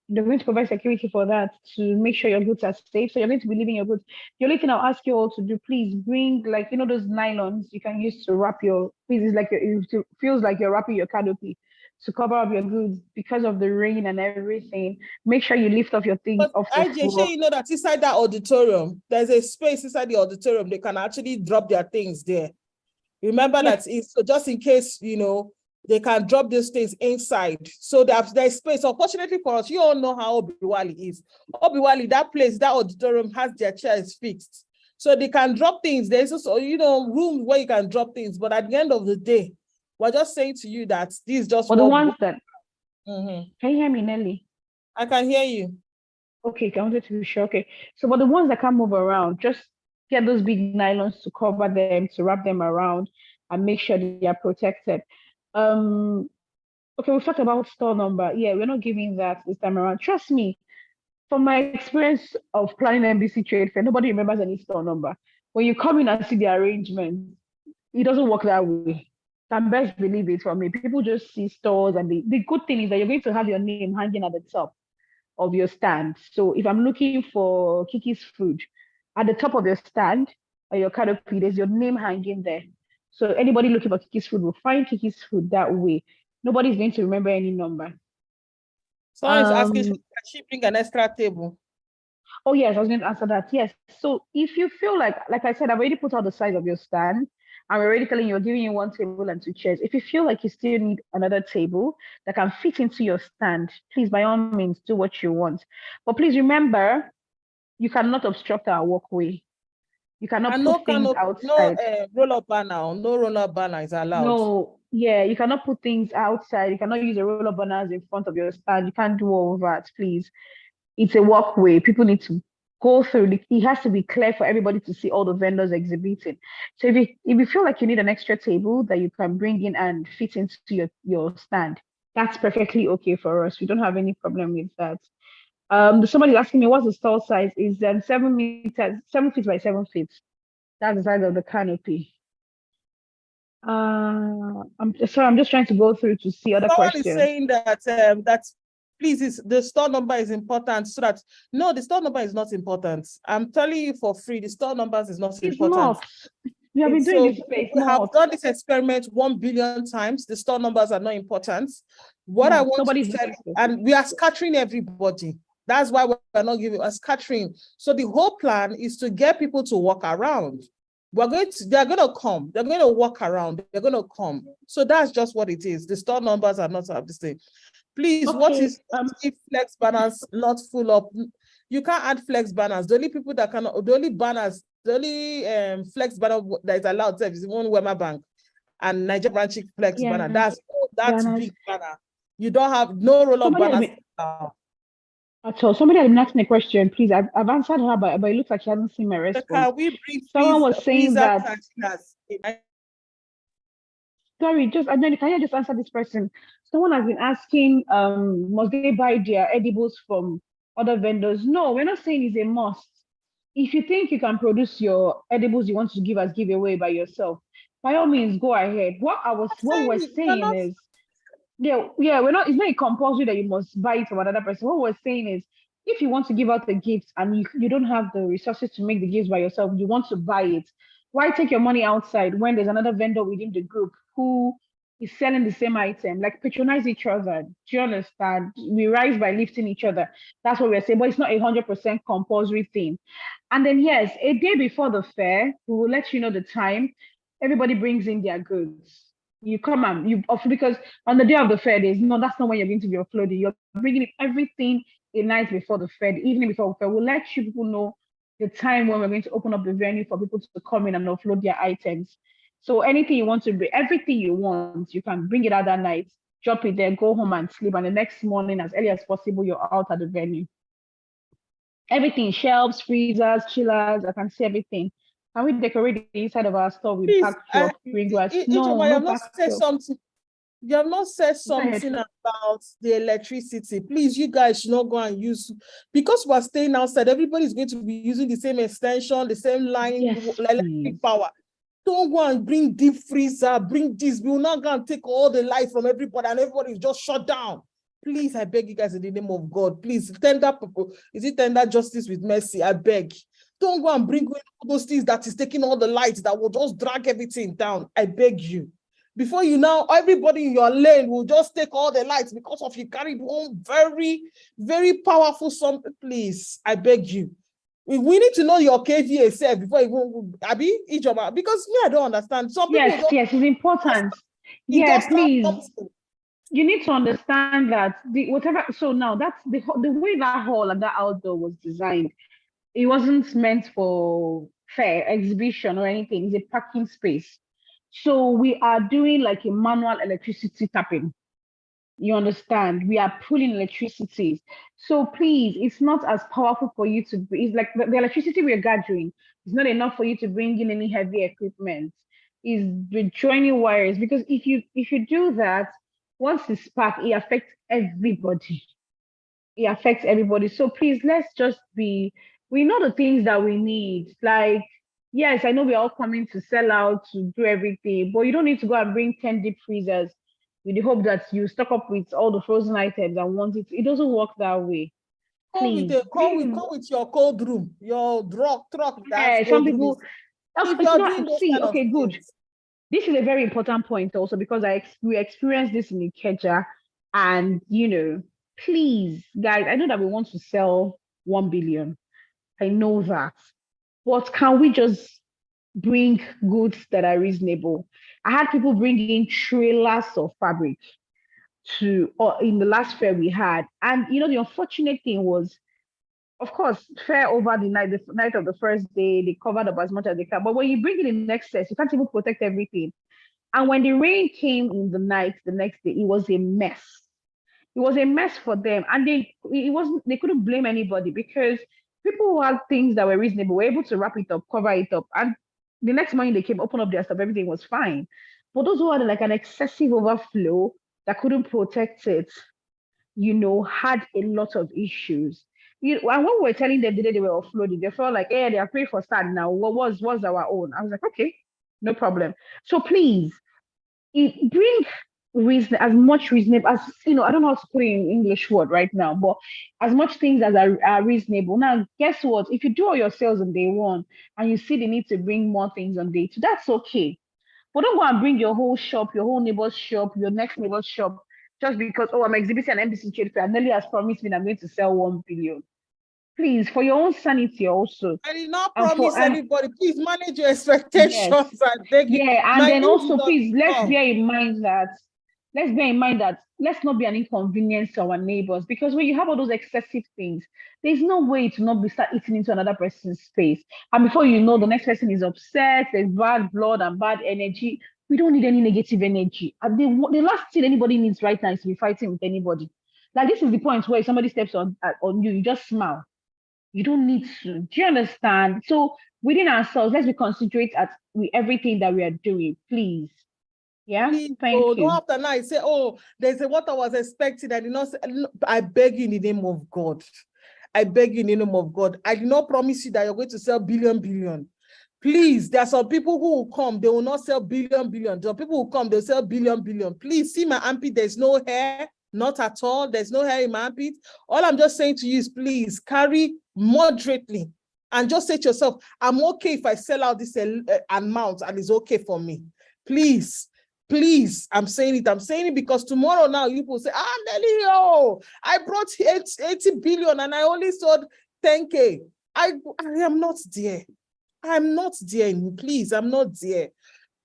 They're going to provide security for that to make sure your goods are safe. So you're going to be leaving your goods. The only thing I'll ask you all to do, please bring, like, those nylons you can use to wrap your, it feels like you're wrapping your canopy to cover up your goods because of the rain and everything. Make sure you lift off your things off the floor. You know that inside that auditorium, there's a space inside the auditorium. They can actually drop their things there. Remember that it's just in case, they can drop these things inside. So there's space. Unfortunately for us, you all know how Obiwali is. Obiwali, that place, that auditorium has their chairs fixed. So they can drop things. There's also, rooms where you can drop things. But at the end of the day, we're just saying to you that these just... the ones that... Can you hear me, Nelly? I can hear you. Okay, I wanted to be sure. Okay. So, but the ones that can move around, just get those big nylons to cover them, to wrap them around, and make sure they are protected. Okay, we've talked about store number. Yeah, we're not giving that this time around. Trust me, from my experience of planning NBC Trade Fair, nobody remembers any store number. When you come in and see the arrangement, it doesn't work that way. Can best believe it for me. People just see stores, and the good thing is that you're going to have your name hanging at the top of your stand. So if I'm looking for Kiki's food, at the top of your stand or your canopy, there's your name hanging there. So anybody looking for Kiki's food will find Kiki's food that way. Nobody's going to remember any number. Someone is asking, should she bring an extra table? Oh yes, I was going to answer that. Yes. So if you feel like I said, I've already put out the size of your stand. I'm already telling you, giving you one table and 2 chairs. If you feel like you still need another table that can fit into your stand, please, by all means, do what you want. But please remember, you cannot obstruct our walkway. You cannot And put things outside. No roll-up banner. No roll-up banner is allowed. No, yeah, you cannot put things outside. You cannot use a roll-up banners in front of your stand. You can't do all of that, please. It's a walkway. People need to go through. It has to be clear for everybody to see all the vendors exhibiting. So if you feel like you need an extra table that you can bring in and fit into your stand, that's perfectly okay for us. We don't have any problem with that. Somebody's asking me what's the stall size? Is 7 meters, 7 feet by 7 feet. That's the size of the canopy. I'm sorry, I'm just trying to go through to see other questions. Someone is saying that please, the store number is important, so that no, the store number is not important. I'm telling you for free, the store numbers is not important. Not. We have been doing this. We have done this experiment 1 billion times. The store numbers are not important. What I want to say, and we are scattering everybody. That's why we're not giving us scattering. So the whole plan is to get people to walk around. They're going to come. They're going to walk around. They're going to come. So that's just what it is. The store numbers are not the same. Please, okay. What is if flex banners not full up? You can't add flex banners. The only people that can, the only banners, the only flex banner that is allowed is one Wema Bank and Niger Branch flex banner. That's big banner. You don't have no roll-up banners. So somebody had asked me a question, please. I've answered her, but it looks like she hasn't seen my response. Can we bring someone was saying that. Sorry, can I just answer this person? Someone has been asking, must they buy their edibles from other vendors? No, we're not saying it's a must. If you think you can produce your edibles you want to give as giveaway by yourself, by all means, go ahead. What we're saying is, we're not. It's not a compulsory that you must buy it from another person. What we're saying is, if you want to give out the gifts and you don't have the resources to make the gifts by yourself, you want to buy it. Why take your money outside when there's another vendor within the group who is selling the same item? Like, patronize each other. Do you understand? We rise by lifting each other. That's what we're saying. But it's not 100% compulsory thing. And then yes, a day before the fair, we will let you know the time. Everybody brings in their goods. You come and because on the day of the fair, that's not when you're going to be offloading. You're bringing everything a night before the fair, the evening before the fair. We'll let people know the time when we're going to open up the venue for people to come in and offload their items. So anything you want to bring, everything you want, you can bring it out that night, drop it there, go home and sleep. And the next morning, as early as possible, you're out at the venue. Everything, shelves, freezers, chillers, I can see everything. Can we decorate the inside of our store with backdrop, green grass? No, you have not said something. You have not said something about the electricity. Please, you guys should not go and use, because we're staying outside, everybody's going to be using the same extension, the same line, electric power. Don't go and bring deep freezer, bring this. We will not go and take all the light from everybody and everybody is just shut down. Please, I beg you guys in the name of God, please, tender justice with mercy, I beg. Don't go and bring all those things that is taking all the lights that will just drag everything down. I beg you. Before you know, everybody in your lane will just take all the lights because of you carried one very, very powerful something. Please, I beg you. We need to know your KVA self before you go, because me, I don't understand. Some people yes, it's important. Please. You need to understand that so now that's the way that hall and that outdoor was designed. It wasn't meant for fair exhibition or anything. It's a parking space. So we are doing like a manual electricity tapping. You understand? We are pulling electricity. So please, it's not as powerful for you to, it's like the electricity we're gathering is not enough for you to bring in any heavy equipment. Is the joining wires, because if you do that, once the spark, it affects everybody. It affects everybody. So please, let's just we know the things that we need. Like, yes, I know we're all coming to sell out, to do everything, but you don't need to go and bring 10 deep freezers with the hope that you stock up with all the frozen items and want it. It doesn't work that way. Please. Come with your cold room, your truck that's Yeah, some cold room. people, If it's you're doing not, those see, kind of okay, good. things. This is a very important point also, because we experienced this in Ikeja, and please, guys, I know that we want to sell 1 billion. I know that. But can we just bring goods that are reasonable? I had people bring in trailers of fabric or in the last fair we had. And the unfortunate thing was, of course, fair over the night of the first day, they covered up as much as they can. But when you bring it in excess, you can't even protect everything. And when the rain came in the night, the next day, it was a mess. It was a mess for them. And they couldn't blame anybody, because people who had things that were reasonable were able to wrap it up, cover it up. And the next morning they came, open up their stuff, everything was fine. But those who had like an excessive overflow that couldn't protect it, had a lot of issues. And when we were telling them the day they were offloading, they felt like, they are praying for stand now. What's our own? I was like, okay, no problem. So please, bring reason, as much reasonable as, I don't know how to put it in English word right now, but as much things as are reasonable. Now, guess what? If you do all your sales on day one and you see the need to bring more things on day two, that's okay. But don't go and bring your whole shop, your whole neighbor's shop, your next neighbor's shop, just because, I'm exhibiting an MDC trade fair, and Nelly has promised me that I'm going to sell 1 billion. Please, for your own sanity also. I did not promise anybody. Please manage your expectations. Yes. And beg you. Yeah, and then also, please, let's bear in mind that let's not be an inconvenience to our neighbors, because when you have all those excessive things, there's no way to not start eating into another person's space. And before you know, the next person is upset, there's bad blood and bad energy. We don't need any negative energy. And the last thing anybody needs right now is to be fighting with anybody. Like, this is the point where if somebody steps on you, you just smile. You don't need to. Do you understand? So within ourselves, let's be considerate with everything that we are doing, please. Yeah, please, thank you. Don't after night say, there's what I was expecting. I did not say. I beg you in the name of God. I beg you in the name of God. I did not promise you that you're going to sell billion. Please, there are some people who will come, they will not sell billion. There are people who come, they'll sell billion. Please see my armpit, there's no hair, not at all. There's no hair in my armpit. All I'm just saying to you is, please carry moderately and just say to yourself, I'm okay if I sell out this amount and it's okay for me. Please, I'm saying it because tomorrow now you will say, Nelly, I brought 80 billion and I only sold 10K. I am not there. I'm not there. Please, I'm not there.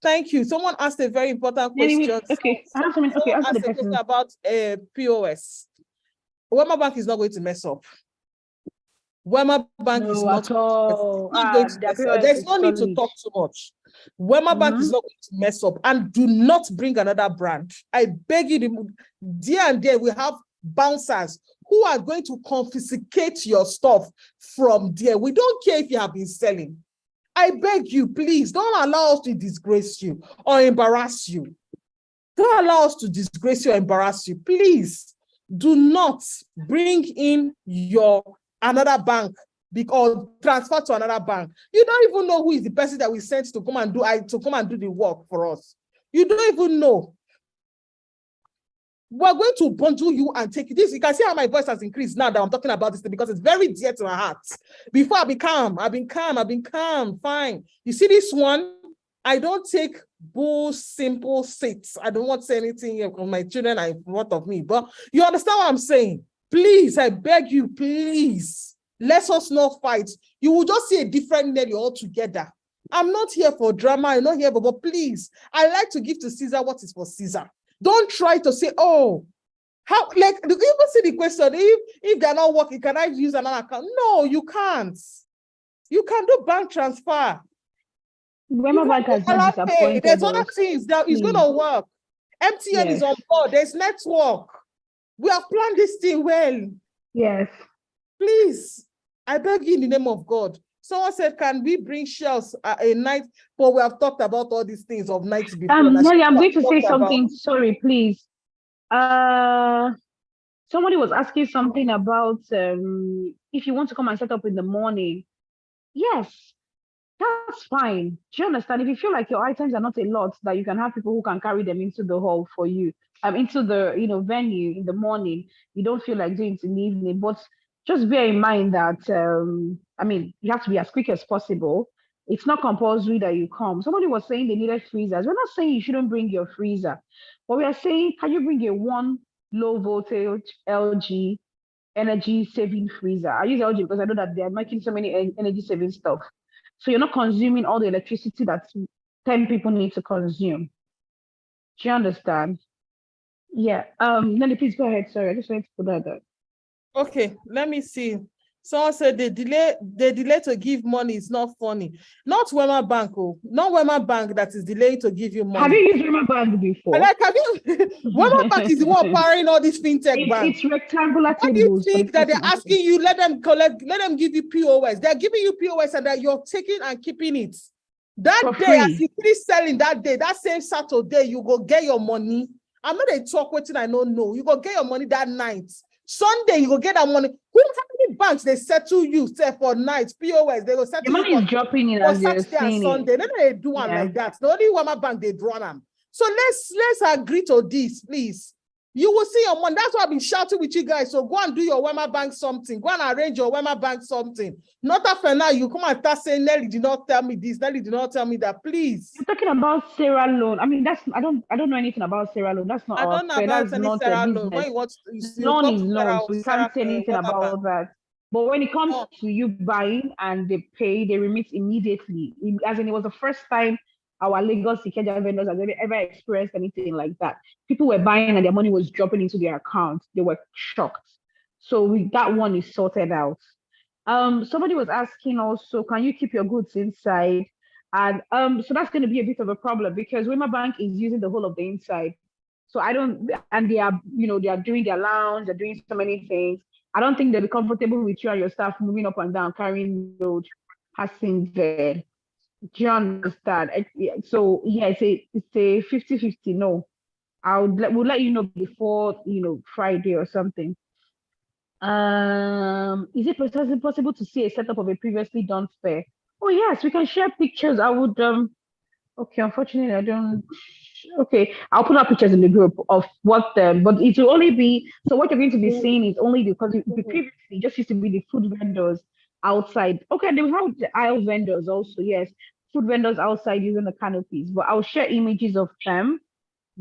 Thank you. Someone asked a very important question. Okay, someone asked a question about POS. Wema Bank is not going to mess up. Wema Bank is not going to mess up. There's no need to talk too much. Wema Bank is not going to mess up, and do not bring another brand. I beg you, there we have bouncers who are going to confiscate your stuff from there. We don't care if you have been selling. I beg you, please, don't allow us to disgrace you or embarrass you. Don't allow us to disgrace you or embarrass you. Please, do not bring in another bank or transfer to another bank. You don't even know who is the person that we sent to come and do the work for us. You don't even know. We're going to bundle you and take this. You can see how my voice has increased now that I'm talking about this thing, because it's very dear to my heart. Before I've been calm, fine. You see this one? I don't take simple seats. I don't want to say anything here because my children are in front of me, but you understand what I'm saying? Please, I beg you, please, let us not fight. You will just see a different Nelly altogether. I'm not here for drama. I'm not here but please, I like to give to Caesar what is for Caesar. Don't try to say, how, like, do you even see the question? If they're not working, can I use another account? No, you can't. You can do bank transfer. Wema Bank has been disappointed. There's other things that is going to work. MTN is on board. There's network. We have planned this thing well. Yes. Please, I beg you in the name of God. Someone said, can we bring shells a night? But we have talked about all these things of nights before. Nelly, I'm going to say Talked about- something. Sorry, please. Somebody was asking something about if you want to come and set up in the morning. Yes, that's fine. Do you understand? If you feel like your items are not a lot, that you can have people who can carry them into the hall for you, into the venue in the morning. You don't feel like doing it in the evening, but just bear in mind that you have to be as quick as possible. It's not compulsory that you come. Somebody was saying they needed freezers. We're not saying you shouldn't bring your freezer, but we are saying, can you bring a one low voltage LG energy saving freezer? I use LG because I know that they are making so many energy saving stuff. So you're not consuming all the electricity that 10 people need to consume. Do you understand? Yeah. Nelly, please go ahead. Sorry, I just wanted to put that there. Okay, let me see. Someone said the delay to give money is not funny. Not Wema Bank, not Wema Bank that is delaying to give you money. Have you used Wema Bank before? Like, have you? Wema Bank is the one powering all these fintech banks. It's rectangular What do you tables. think that they're asking you? Let them collect. Let them give you POS. They're giving you POS and that you're taking and keeping it. That For day, free. as you finish selling that day, that same Saturday, you go get your money. I'm not a talk waiting. I don't know. You go get your money that night. Sunday, you go get that money. How many banks they settle you say for nights POS? They go settle Your money you is dropping in for as you're Saturday and seeing Sunday. it. Then they do one like that. The only Wema Bank they draw them. So let's agree to this, please. You will see your money. That's why I've been shouting with you guys. So go and do your Wema Bank something. Go and arrange your Wema Bank something. Not after now, you come and start saying, Nelly did not tell me this. Nelly did not tell me that. Please. You're talking about Sarah loan. I mean, I don't know anything about Sarah loan. That's not I don't know about any not Sarah a loan. business. When you want to, Loan is loan, so we can't say anything Wema about Bank. that. But when it comes to you buying and they pay, they remit immediately. As in, it was the first time our Lagos Ikeja vendors has ever experienced anything like that. People were buying and their money was dropping into their account. They were shocked. So that one is sorted out. Somebody was asking also, can you keep your goods inside? And so that's going to be a bit of a problem because Wema Bank is using the whole of the inside. So and they are doing their lounge, they're doing so many things. I don't think they'll be comfortable with you and your staff moving up and down, carrying load, passing there. Do you understand? So yeah, it's a 50-50 no. We'll let you know before Friday or something. Is it possible to see a setup of a previously done fair? Oh yes, we can share pictures. I would okay, unfortunately I don't. Okay, I'll put up pictures in the group of what but it will only be, so what you're going to be seeing is only because previously it just used to be the food vendors outside. Okay, they will have the aisle vendors also, yes, food vendors outside using the canopies, but I'll share images of them.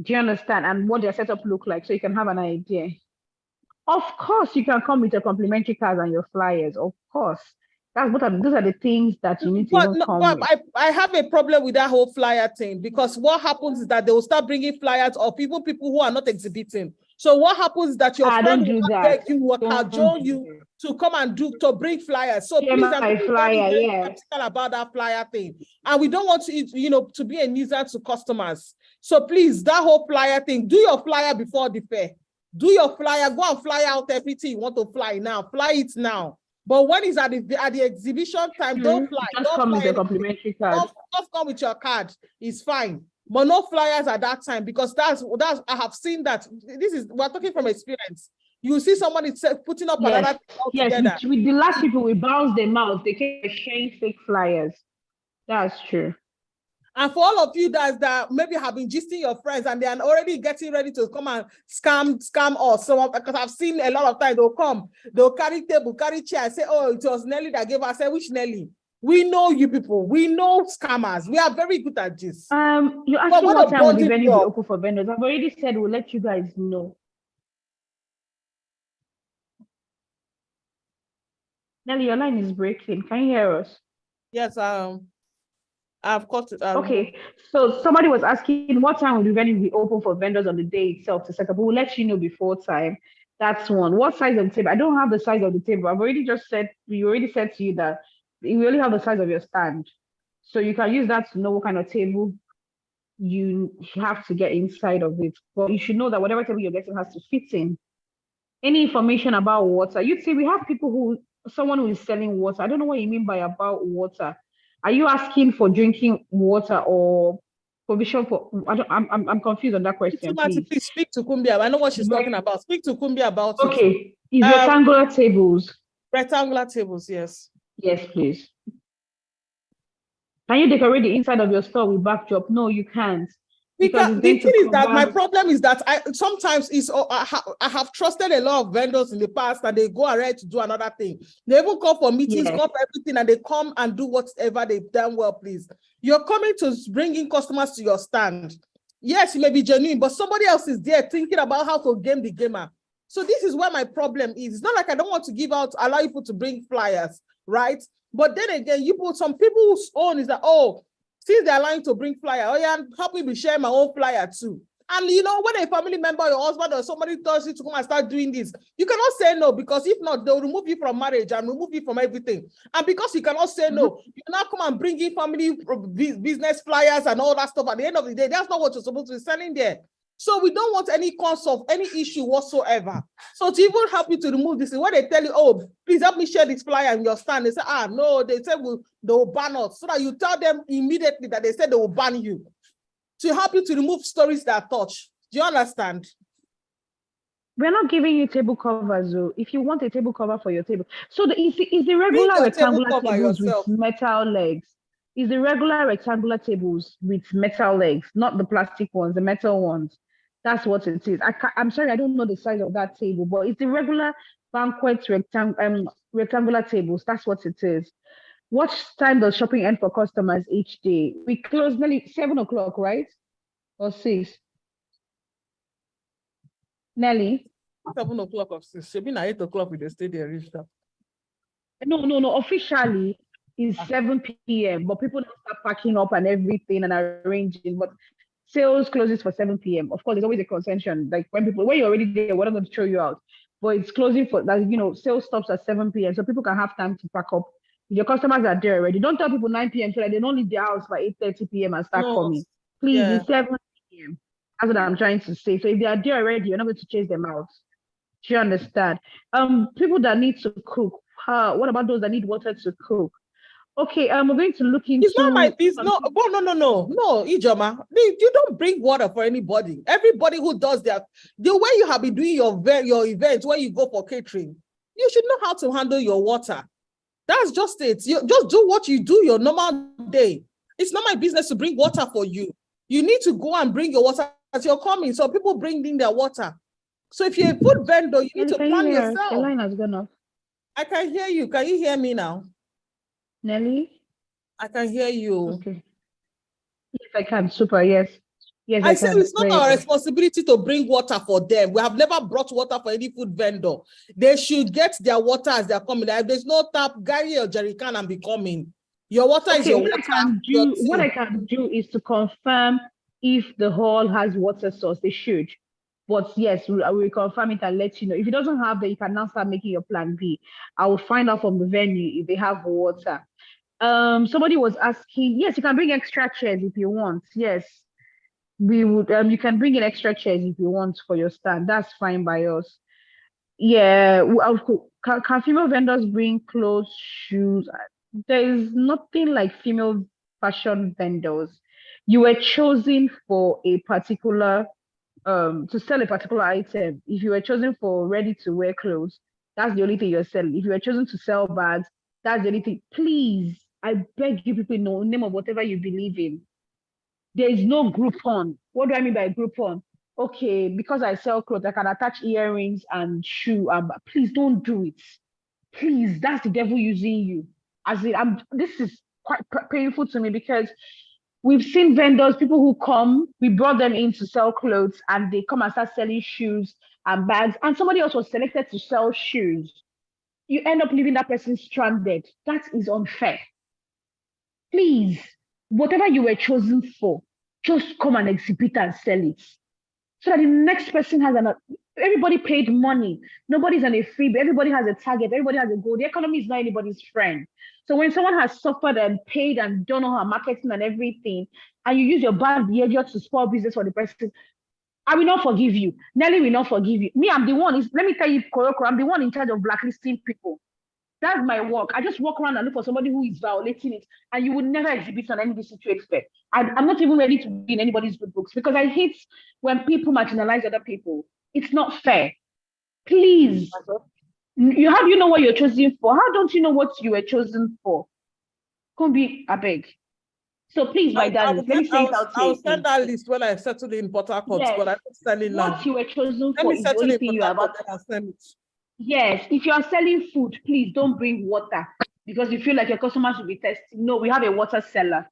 Do you understand? And what their setup look like so you can have an idea. Of course, you can come with your complimentary cards and your flyers. Of course. Those are the things that you need to even come with. I have a problem with that whole flyer thing because what happens is that they will start bringing flyers of people who are not exhibiting. So what happens is that your friend will beg you, cajole you to come and to bring flyers. So please, I'm very skeptical about that flyer thing, and we don't want to be a nuisance to customers. So please, that whole flyer thing, do your flyer before the fair. Do your flyer, go and fly out everything you want to fly now. Fly it now. But when it's at the exhibition time, don't fly. Just come with your complimentary card. Just come with your card. It's fine. But no flyers at that time because that's I have seen that. We're talking from experience. You see somebody putting up another thing together. Yes, with the last people, we bounce them out. They keep sharing fake flyers. That's true. And for all of you that maybe have been gisting your friends and they are already getting ready to come and scam us, so because I've seen a lot of times they'll carry table, carry chair, and say, oh, it was Nelly that gave us. I say, which Nelly? We know you people. We know scammers. We are very good at this. You asked me what time will the venue be open for vendors. I've already said we'll let you guys know. Nelly, your line is breaking. Can you hear us? Yes, I've got it. Okay, so somebody was asking what time will the venue be open for vendors on the day itself to set up. We'll let you know before time. That's one. What size of the table? I don't have the size of the table. We already said to you that we only have the size of your stand. So you can use that to know what kind of table you have to get inside of it. But you should know that whatever table you're getting has to fit in. any information about water. You'd see we have someone who is selling water. I don't know what you mean by about water. Are you asking for drinking water or provision for? I'm confused on that question. Please speak to Kumbia. I know what she's talking about. Speak to Kumbia about it. Okay, is rectangular tables. Rectangular tables, yes. Yes, please. Can you decorate the inside of your store with backdrop? No, you can't. Because the thing is that my problem is that I have trusted a lot of vendors in the past and they go ahead to do another thing. They even come for meetings, come for everything, and they come and do whatever they've done well, please. You're coming to bring in customers to your stand. Yes, you may be genuine, but somebody else is there thinking about how to game the gamer. So this is where my problem is. It's not like I don't want to allow people to bring flyers, right? But then again, some people's own is that, since they're allowing to bring flyer, help me be sharing my own flyer too. And when a family member, your husband or somebody tells you to come and start doing this, you cannot say no, because if not, they'll remove you from marriage and remove you from everything. And because you cannot say no, you now come and bring in family business flyers and all that stuff. At the end of the day, that's not what you're supposed to be selling there. So we don't want any cause of any issue whatsoever. So to even help you to remove this, when they tell you, please help me share this flyer in your stand, they say, no, they say they will ban us. So that you tell them immediately that they said they will ban you. To help you to remove stories that touch. Do you understand? We're not giving you table covers, though. If you want a table cover for your table. So is the regular rectangular tables with metal legs. Is the regular rectangular tables with metal legs, not the plastic ones, the metal ones. That's what it is. I'm sorry, I don't know the size of that table, but it's the regular banquet rectangular tables. That's what it is. What time does shopping end for customers each day? We close nearly 7 o'clock, right? Or 6? Nelly? 7 o'clock or 6. Should be 8 o'clock with the stadium reached up. No. Officially, it's 7 p.m. But people don't start packing up and everything and arranging. But sales closes for 7 p.m. Of course, there's always a contention. Like when you're already there, we're not going to throw you out. But it's closing for sales stops at 7 p.m. So people can have time to pack up. If your customers are there already, don't tell people 9 p.m. so that they don't leave their house by 8:30 p.m. and start coming. Please, it's 7 p.m. That's what I'm trying to say. So if they are there already, you're not going to chase them out. Do you understand? People that need to cook. What about those that need water to cook? Okay, we're going to look into. It's not my business. No, Ijoma. You don't bring water for anybody. Everybody who does the way you have been doing your events, when you go for catering, you should know how to handle your water. That's just it. You just do what you do your normal day. It's not my business to bring water for you. You need to go and bring your water as you're coming. So people bring in their water. So if you're a food vendor, you need to plan yourself. The line has gone off. I can hear you. Can you hear me now? Nelly? I can hear you. Okay. Yes, I can. Super. Yes. Yes, I said it's not our responsibility to bring water for them. We have never brought water for any food vendor. They should get their water as they're coming. If there's no tap, carry your jerry can and be coming. Your water is your water. What I can do is to confirm if the hall has water source. They should. But yes, I will confirm it and let you know. If it doesn't have that, you can now start making your plan B. I will find out from the venue if they have water. Somebody was asking, yes, you can bring extra chairs if you want. Yes. We would you can bring in extra chairs if you want for your stand. That's fine by us. Yeah, can female vendors bring clothes, shoes? There is nothing like female fashion vendors. You were chosen for a particular to sell a particular item. If you were chosen for ready-to-wear clothes, that's the only thing you're selling. If you were chosen to sell bags, that's the only thing. Please, I beg you people, know name of whatever you believe in. There is no Groupon. What do I mean by Groupon? Okay, because I sell clothes, I can attach earrings and shoe. Please don't do it. Please, that's the devil using you. This is quite painful to me because we've seen vendors, people who come, we brought them in to sell clothes and they come and start selling shoes and bags. And somebody else was selected to sell shoes. You end up leaving that person stranded. That is unfair. Please, whatever you were chosen for, just come and exhibit and sell it. So that the next person has everybody paid money. Nobody's on a freebie. Everybody has a target. Everybody has a goal. The economy is not anybody's friend. So when someone has suffered and paid and done all her marketing and everything, and you use your bad behavior to spoil business for the person, I will not forgive you. Nelly will not forgive you. Me, I'm the one. Let me tell you, Koroko, I'm the one in charge of blacklisting people. That's my work. I just walk around and look for somebody who is violating it, and you would never exhibit on any visit to expect. I'm not even ready to be in anybody's good books because I hate when people marginalize other people. It's not fair. Please, how do you know what you're chosen for? How don't you know what you were chosen for? Can't be a beg. So please, my darling, let me say it out. I'll send that list when I settle in Port Harcourt, Yes. but I'm not selling now. What you were chosen Let for me is the settle only in thing you Port are about. Harcourt, then I'll send it. Yes, if you are selling food, please don't bring water because you feel like your customers will be thirsty. No, we have a water seller.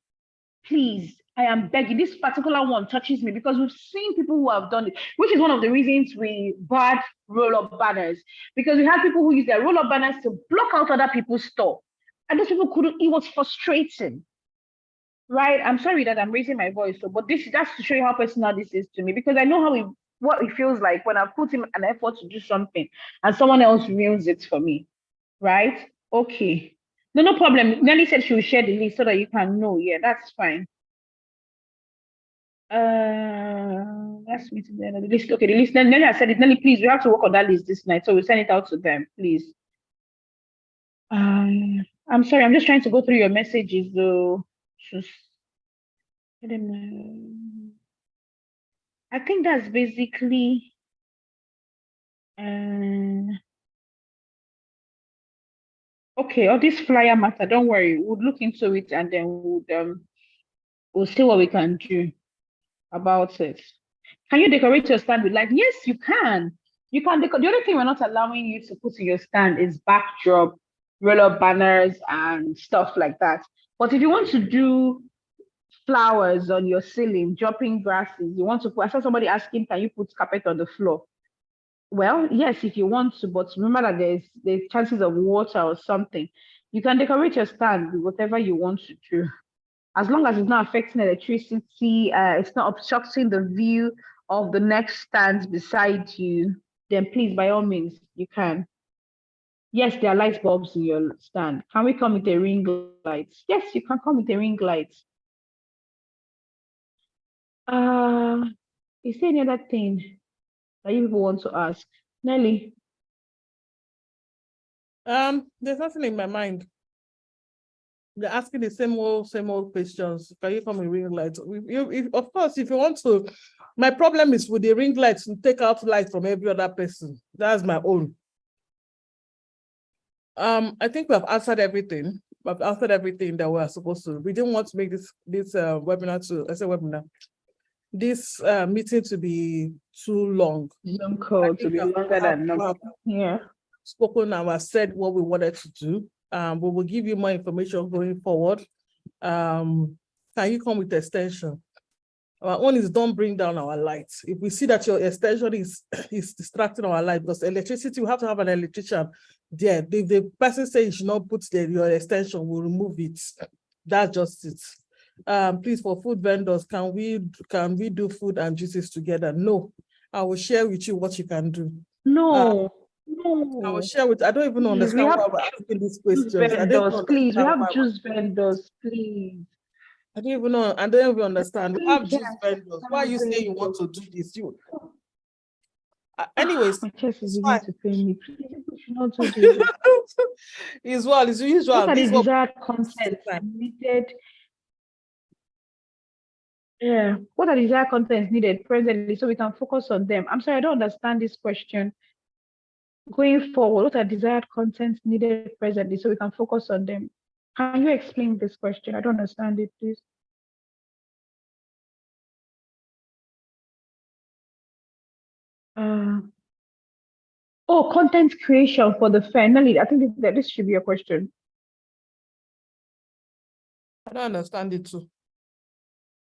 Please, I am begging. This particular one touches me because we've seen people who have done it, which is one of the reasons we barred roll-up banners, because we had people who use their roll-up banners to block out other people's store. And those people couldn't, it was frustrating. Right? I'm sorry that I'm raising my voice, but that's to show you how personal this is to me, because I know what it feels like when I put in an effort to do something and someone else ruins it for me. Right? Okay. No problem. Nelly said she will share the list so that you can know. Yeah, that's fine. Let's meet the end of the list. Okay, the list. Nelly has said it. Nelly, please, we have to work on that list this night, so we'll send it out to them, please. I'm sorry, I'm just trying to go through your messages though. I think that's basically okay. All this flyer matter, don't worry, we'll look into it and then we'll see what we can do about it. Can you decorate your stand with light? Yes, you can. You can decorate. The only thing we're not allowing you to put in your stand is backdrop, roll-up banners, and stuff like that. But if you want to do flowers on your ceiling, dropping grasses, you want to put, I saw somebody asking, can you put carpet on the floor? Well, yes, if you want to, but remember that there's chances of water or something. You can decorate your stand with whatever you want to do. As long as it's not affecting electricity, it's not obstructing the view of the next stand beside you, then please, by all means, you can. Yes, there are light bulbs in your stand. Can we come with a ring light? Yes, you can come with a ring light. Is there any other thing that you people want to ask? Nelly? There's nothing in my mind. They're asking the same old questions. Can you come with ring lights? Of course, if you want to, my problem is with the ring lights to take out light from every other person. That's my own. I think we have answered everything. We've answered everything that we are supposed to. We didn't want to make this this meeting to be too long. Zoom call to be longer than enough. Yeah. Spoken and said what we wanted to do. We will give you more information going forward. Can you come with extension? Our own is don't bring down our lights. If we see that your extension is distracting our light, because electricity, we have to have an electrician there. If the person says you should not put your extension, we'll remove it. That's just it. Please, for food vendors, can we do food and juices together? No. I will share with you what you can do. No. I will share with. I don't even understand why we're asking these questions. Vendors, please. We have juice vendors, please. I don't even know. I don't even understand. We have juice vendors. Why are you saying you want to do this? Anyways, my chest is beginning to pain me. Please, you should not do this. It's usual. What are the desired content needed? Yeah. What are the desired contents needed presently so we can focus on them? I'm sorry, I don't understand this question. Going forward, what are desired contents needed presently so we can focus on them? Can you explain this question? I don't understand it, please. Content creation for the fair. Nelly, I think that this should be a question. I don't understand it too.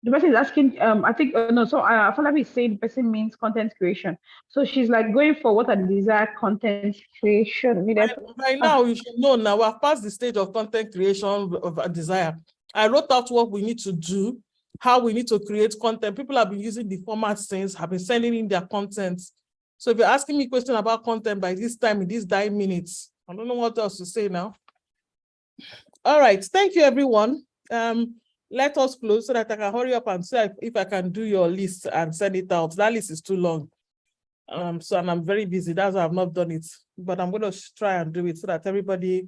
The person is asking, I think, no, so Falabi is saying the person means content creation. So she's like, going for what are the desired content creation needed? By now, you should know now, we're past the stage of content creation of a desire. I wrote out what we need to do, how we need to create content. People have been using the format since, have been sending in their content. So if you're asking me a question about content by this time, in these 9 minutes, I don't know what else to say now. All right, thank you, everyone. let us close so that I can hurry up and see if I can do your list and send it out. That list is too long. And I'm very busy. That's why I've not done it. But I'm going to try and do it so that everybody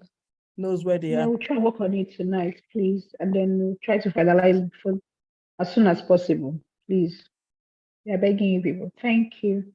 knows where they Yeah, are. we'll try to work on it tonight, please. And then we'll try to finalize it as soon as possible, please. We are begging you people. Thank you.